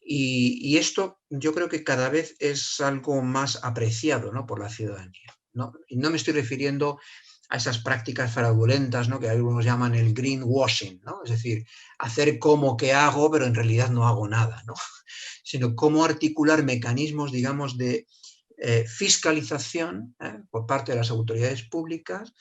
Y esto yo creo que cada vez es algo más apreciado, ¿no?, por la ciudadanía, ¿no? Y no me estoy refiriendo a esas prácticas fraudulentas, ¿no?, que algunos llaman el greenwashing, ¿no? Es decir, hacer como que hago, pero en realidad no hago nada, ¿no? Sino cómo articular mecanismos, digamos, de fiscalización por parte de las autoridades públicas,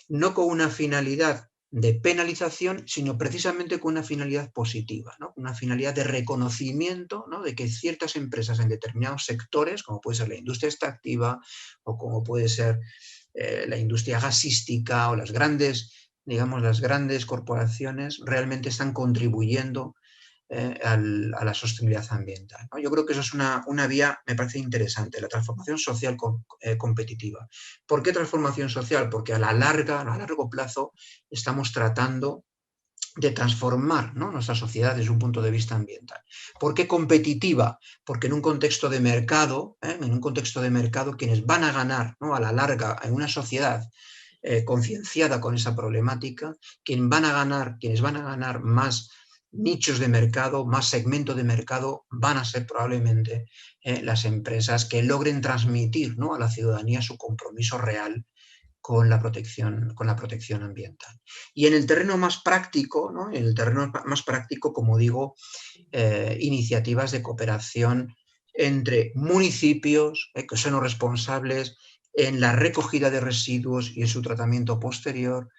no con una finalidad de penalización, sino precisamente con una finalidad positiva, ¿no?, una finalidad de reconocimiento, ¿no?, de que ciertas empresas en determinados sectores, como puede ser la industria extractiva o como puede ser la industria gasística o las grandes corporaciones, realmente están contribuyendo a la sostenibilidad ambiental, ¿no? Yo creo que eso es una vía, me parece interesante, la transformación social competitiva. ¿Por qué transformación social? Porque a largo plazo estamos tratando de transformar, ¿no?, nuestra sociedad desde un punto de vista ambiental. ¿Por qué competitiva? Porque en un contexto de mercado, quienes van a ganar, ¿no?, a la larga en una sociedad concienciada con esa problemática, quienes van a ganar más nichos de mercado, más segmento de mercado, van a ser probablemente las empresas que logren transmitir, ¿no?, a la ciudadanía su compromiso real con la protección ambiental. Y en el terreno más práctico, ¿no?, como digo, iniciativas de cooperación entre municipios que son los responsables en la recogida de residuos y en su tratamiento posterior,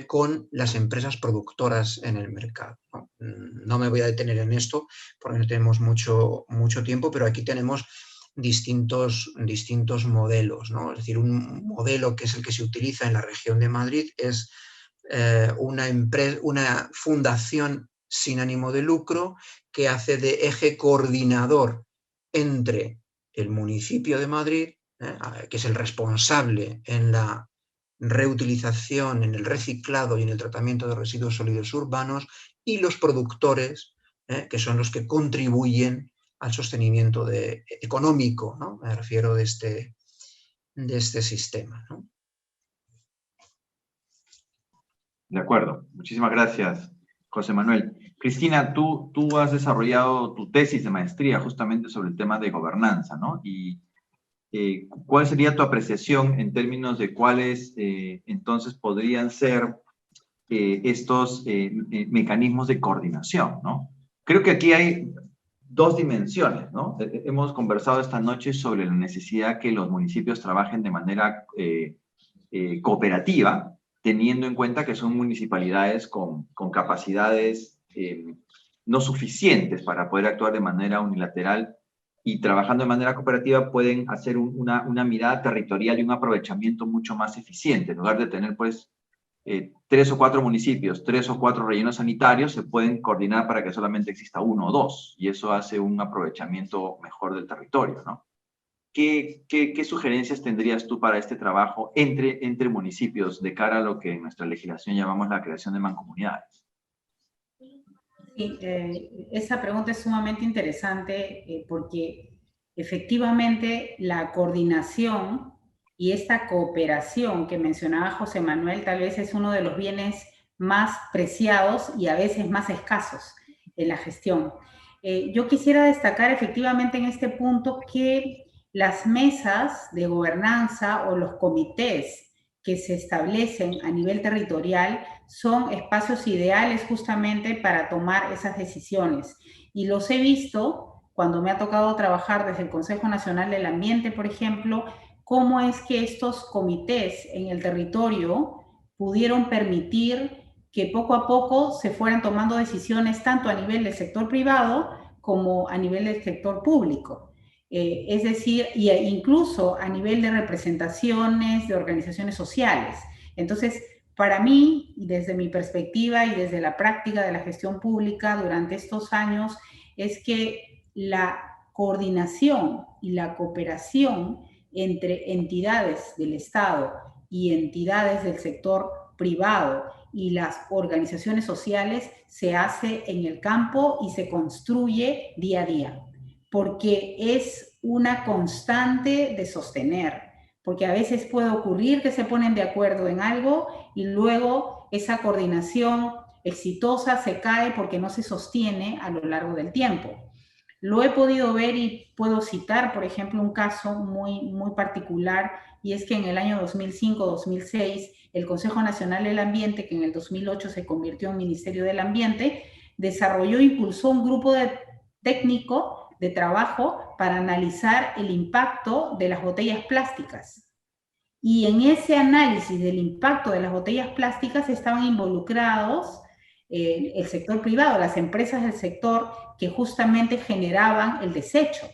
con las empresas productoras en el mercado, ¿no? No me voy a detener en esto porque no tenemos mucho tiempo, pero aquí tenemos distintos modelos, ¿no? Es decir, un modelo que es el que se utiliza en la región de Madrid es una fundación sin ánimo de lucro que hace de eje coordinador entre el municipio de Madrid, que es el responsable en la reutilización, en el reciclado y en el tratamiento de residuos sólidos urbanos, y los productores, que son los que contribuyen al sostenimiento económico, ¿no?, me refiero, de este sistema, ¿no? De acuerdo. Muchísimas gracias, José Manuel. Cristina, tú has desarrollado tu tesis de maestría justamente sobre el tema de gobernanza, ¿no? Y ¿cuál sería tu apreciación en términos de cuáles entonces podrían ser estos mecanismos de coordinación, ¿no? Creo que aquí hay dos dimensiones, ¿no? Hemos conversado esta noche sobre la necesidad que los municipios trabajen de manera cooperativa, teniendo en cuenta que son municipalidades con capacidades no suficientes para poder actuar de manera unilateral, y trabajando de manera cooperativa pueden hacer una mirada territorial y un aprovechamiento mucho más eficiente. En lugar de tener, pues, 3 o 4 municipios, 3 o 4 rellenos sanitarios, se pueden coordinar para que solamente exista 1 o 2, y eso hace un aprovechamiento mejor del territorio, ¿no? ¿Qué sugerencias tendrías tú para este trabajo entre municipios de cara a lo que en nuestra legislación llamamos la creación de mancomunidades? Sí, esa pregunta es sumamente interesante porque efectivamente la coordinación y esta cooperación que mencionaba José Manuel tal vez es uno de los bienes más preciados y a veces más escasos en la gestión. Yo quisiera destacar efectivamente en este punto que las mesas de gobernanza o los comités que se establecen a nivel territorial son espacios ideales justamente para tomar esas decisiones. Y los he visto cuando me ha tocado trabajar desde el Consejo Nacional del Ambiente, por ejemplo, cómo es que estos comités en el territorio pudieron permitir que poco a poco se fueran tomando decisiones tanto a nivel del sector privado como a nivel del sector público. Es decir, incluso a nivel de representaciones de organizaciones sociales. Entonces, para mí, desde mi perspectiva y desde la práctica de la gestión pública durante estos años, es que la coordinación y la cooperación entre entidades del Estado y entidades del sector privado y las organizaciones sociales se hace en el campo y se construye día a día, porque es una constante de sostener, porque a veces puede ocurrir que se ponen de acuerdo en algo y luego esa coordinación exitosa se cae porque no se sostiene a lo largo del tiempo. Lo he podido ver y puedo citar, por ejemplo, un caso muy particular, y es que en el año 2005-2006, el Consejo Nacional del Ambiente, que en el 2008 se convirtió en Ministerio del Ambiente, desarrolló e impulsó un grupo técnico de trabajo para analizar el impacto de las botellas plásticas. Y en ese análisis del impacto de las botellas plásticas estaban involucrados el sector privado, las empresas del sector que justamente generaban el desecho.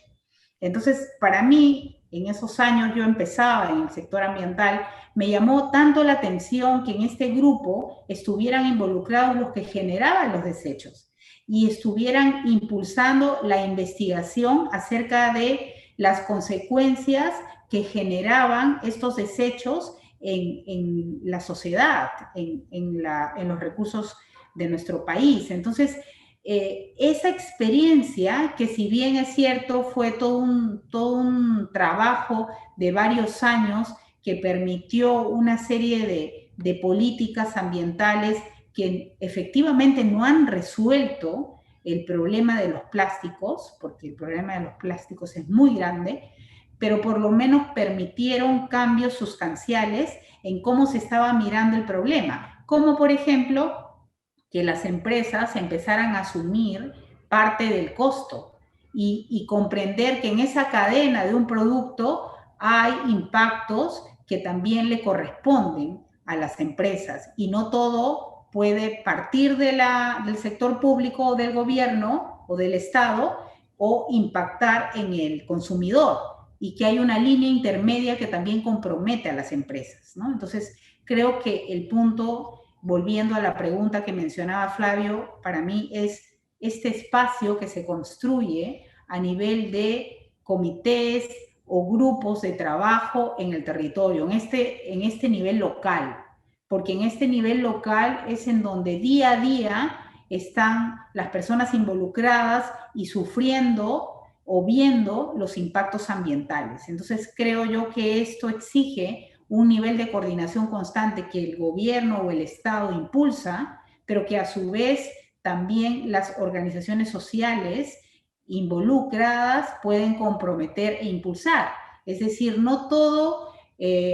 Entonces, para mí, en esos años yo empezaba en el sector ambiental, me llamó tanto la atención que en este grupo estuvieran involucrados los que generaban los desechos. y estuvieran impulsando la investigación acerca de las consecuencias que generaban estos desechos en la sociedad, en los recursos de nuestro país. Entonces, esa experiencia, que si bien es cierto, fue todo un trabajo de varios años que permitió una serie de políticas ambientales que efectivamente no han resuelto el problema de los plásticos, porque el problema de los plásticos es muy grande, pero por lo menos permitieron cambios sustanciales en cómo se estaba mirando el problema, como por ejemplo que las empresas empezaran a asumir parte del costo y comprender que en esa cadena de un producto hay impactos que también le corresponden a las empresas y no todo puede partir del sector público o del gobierno o del Estado o impactar en el consumidor, y que hay una línea intermedia que también compromete a las empresas, ¿no? Entonces, creo que el punto, volviendo a la pregunta que mencionaba Flavio, para mí es este espacio que se construye a nivel de comités o grupos de trabajo en el territorio, en este nivel local, porque en este nivel local es en donde día a día están las personas involucradas y sufriendo o viendo los impactos ambientales. Entonces, creo yo que esto exige un nivel de coordinación constante que el gobierno o el Estado impulsa, pero que a su vez también las organizaciones sociales involucradas pueden comprometer e impulsar. Es decir, no todo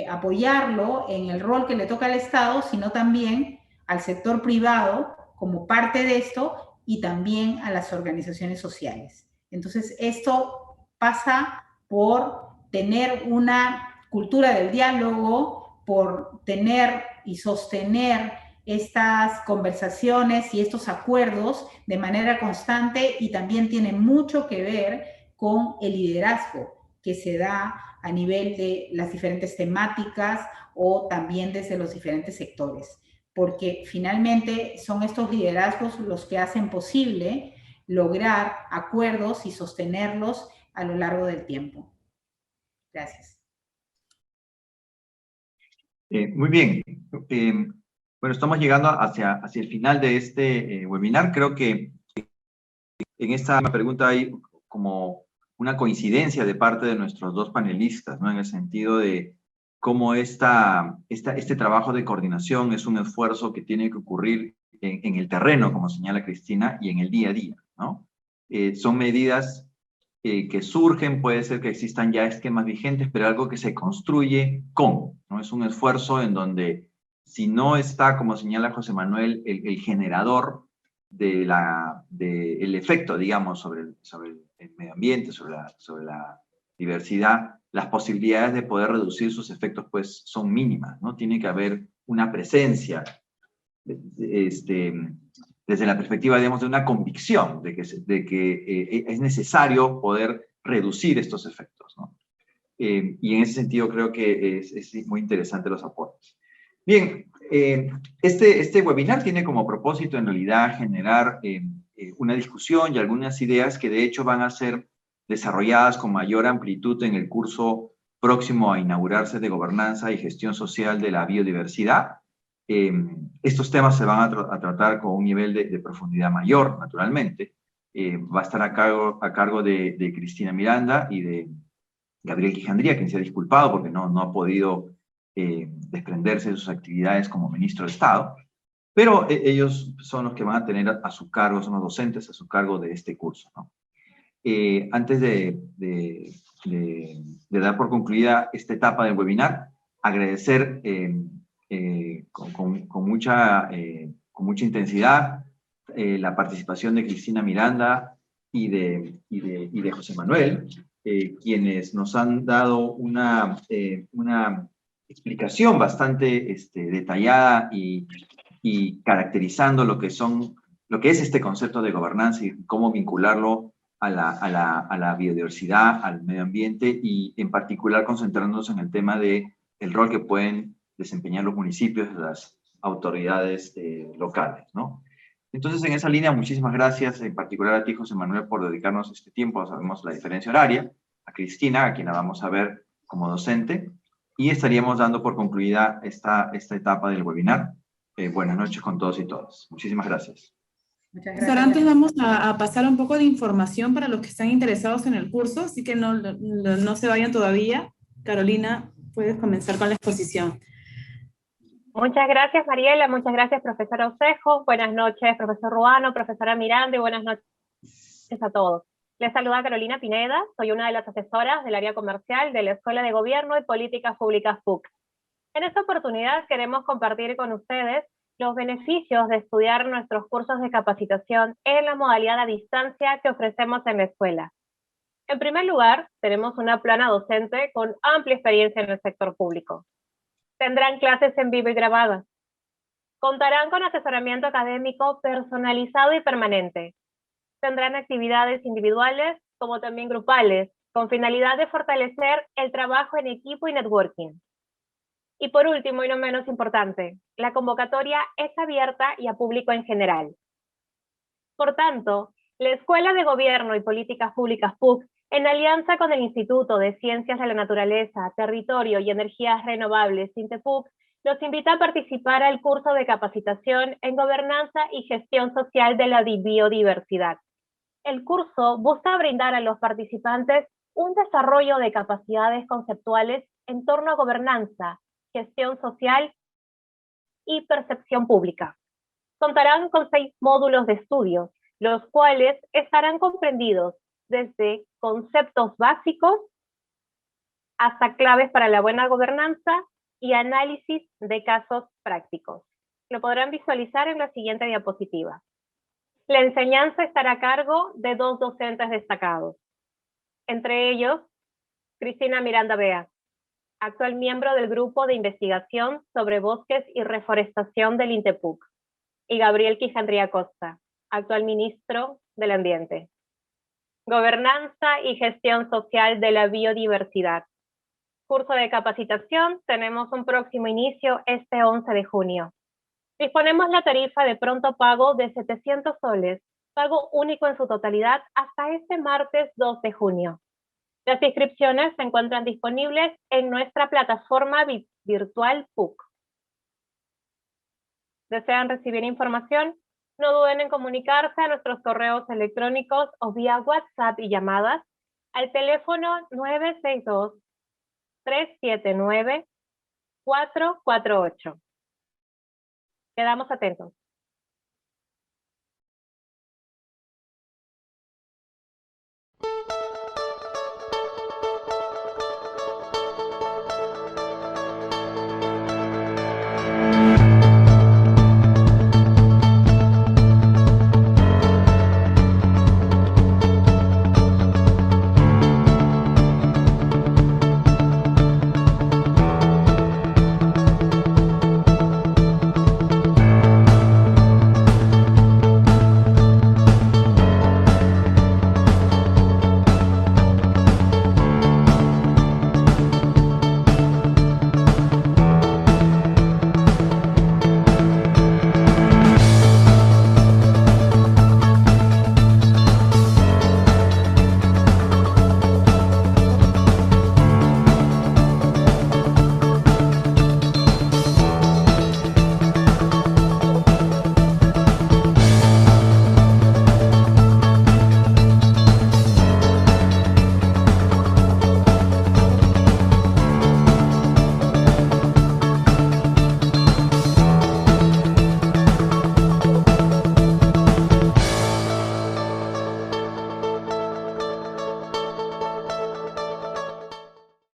apoyarlo en el rol que le toca al Estado, sino también al sector privado como parte de esto y también a las organizaciones sociales. Entonces, esto pasa por tener una cultura del diálogo, por tener y sostener estas conversaciones y estos acuerdos de manera constante, y también tiene mucho que ver con el liderazgo que se da a nivel de las diferentes temáticas o también desde los diferentes sectores, porque finalmente son estos liderazgos los que hacen posible lograr acuerdos y sostenerlos a lo largo del tiempo. Gracias. Muy bien. Bueno, estamos llegando hacia el final de este webinar. Creo que en esta pregunta hay como una coincidencia de parte de nuestros dos panelistas, ¿no? En el sentido de cómo este trabajo de coordinación es un esfuerzo que tiene que ocurrir en el terreno, como señala Cristina, y en el día a día, ¿no? Son medidas que surgen, puede ser que existan ya esquemas vigentes, pero algo que se construye ¿no? Es un esfuerzo en donde, si no está, como señala José Manuel, el generador del efecto, digamos, sobre el medio ambiente, sobre la diversidad, las posibilidades de poder reducir sus efectos, pues, son mínimas, ¿no? Tiene que haber una presencia, desde la perspectiva, digamos, de una convicción de que es necesario poder reducir estos efectos, ¿no? Y en ese sentido creo que es muy interesante los aportes. Bien, este webinar tiene como propósito en realidad generar una discusión y algunas ideas que de hecho van a ser desarrolladas con mayor amplitud en el curso próximo a inaugurarse de Gobernanza y Gestión Social de la Biodiversidad. Estos temas se van a tratar con un nivel de profundidad mayor, naturalmente. Va a estar a cargo de Cristina Miranda y de Gabriel Quijandría, quien se ha disculpado porque no ha podido desprenderse de sus actividades como ministro de Estado, pero ellos son los que van a tener a su cargo, son los docentes a su cargo de este curso, ¿no? Antes de dar por concluida esta etapa del webinar, agradecer con mucha intensidad la participación de Cristina Miranda y de José Manuel, quienes nos han dado una explicación bastante detallada y caracterizando lo que es este concepto de gobernanza y cómo vincularlo a la biodiversidad, al medio ambiente, y en particular concentrándonos en el tema del rol que pueden desempeñar los municipios, las autoridades locales, ¿no? Entonces, en esa línea, muchísimas gracias, en particular a ti, José Manuel, por dedicarnos este tiempo. Sabemos la diferencia horaria. A Cristina, a quien la vamos a ver como docente. Y estaríamos dando por concluida esta etapa del webinar. Buenas noches con todos y todas. Muchísimas gracias. Muchas Profesor, gracias. antes vamos a pasar un poco de información para los que están interesados en el curso, así que no se vayan todavía. Carolina, puedes comenzar con la exposición. Muchas gracias, Mariela. Muchas gracias, profesor Osejo. Buenas noches, profesor Ruano, profesora Miranda, y buenas noches a todos. Les saluda Carolina Pineda. Soy una de las asesoras del área comercial de la Escuela de Gobierno y Políticas Públicas PUC. En esta oportunidad queremos compartir con ustedes los beneficios de estudiar nuestros cursos de capacitación en la modalidad a distancia que ofrecemos en la escuela. En primer lugar, tenemos una plana docente con amplia experiencia en el sector público. Tendrán clases en vivo y grabadas. Contarán con asesoramiento académico personalizado y permanente. Tendrán actividades individuales como también grupales, con finalidad de fortalecer el trabajo en equipo y networking. Y por último, y no menos importante, la convocatoria es abierta y a público en general. Por tanto, la Escuela de Gobierno y Políticas Públicas PUC, en alianza con el Instituto de Ciencias de la Naturaleza, Territorio y Energías Renovables, INTEPUC, los invita a participar al curso de capacitación en Gobernanza y Gestión Social de la Biodiversidad. El curso busca brindar a los participantes un desarrollo de capacidades conceptuales en torno a gobernanza, gestión social y percepción pública. Contarán con 6 módulos de estudio, los cuales estarán comprendidos desde conceptos básicos hasta claves para la buena gobernanza y análisis de casos prácticos. Lo podrán visualizar en la siguiente diapositiva. La enseñanza estará a cargo de 2 docentes destacados, entre ellos Cristina Miranda Bea, actual miembro del Grupo de Investigación sobre Bosques y Reforestación del INTEPUC, y Gabriel Quijandría Costa, actual ministro del Ambiente. Gobernanza y Gestión Social de la Biodiversidad. Curso de capacitación, tenemos un próximo inicio este 11 de junio. Disponemos la tarifa de pronto pago de 700 soles, pago único en su totalidad hasta este martes 2 de junio. Las inscripciones se encuentran disponibles en nuestra plataforma virtual PUC. ¿Desean recibir información? No duden en comunicarse a nuestros correos electrónicos o vía WhatsApp y llamadas al teléfono 962-379-448. Quedamos atentos.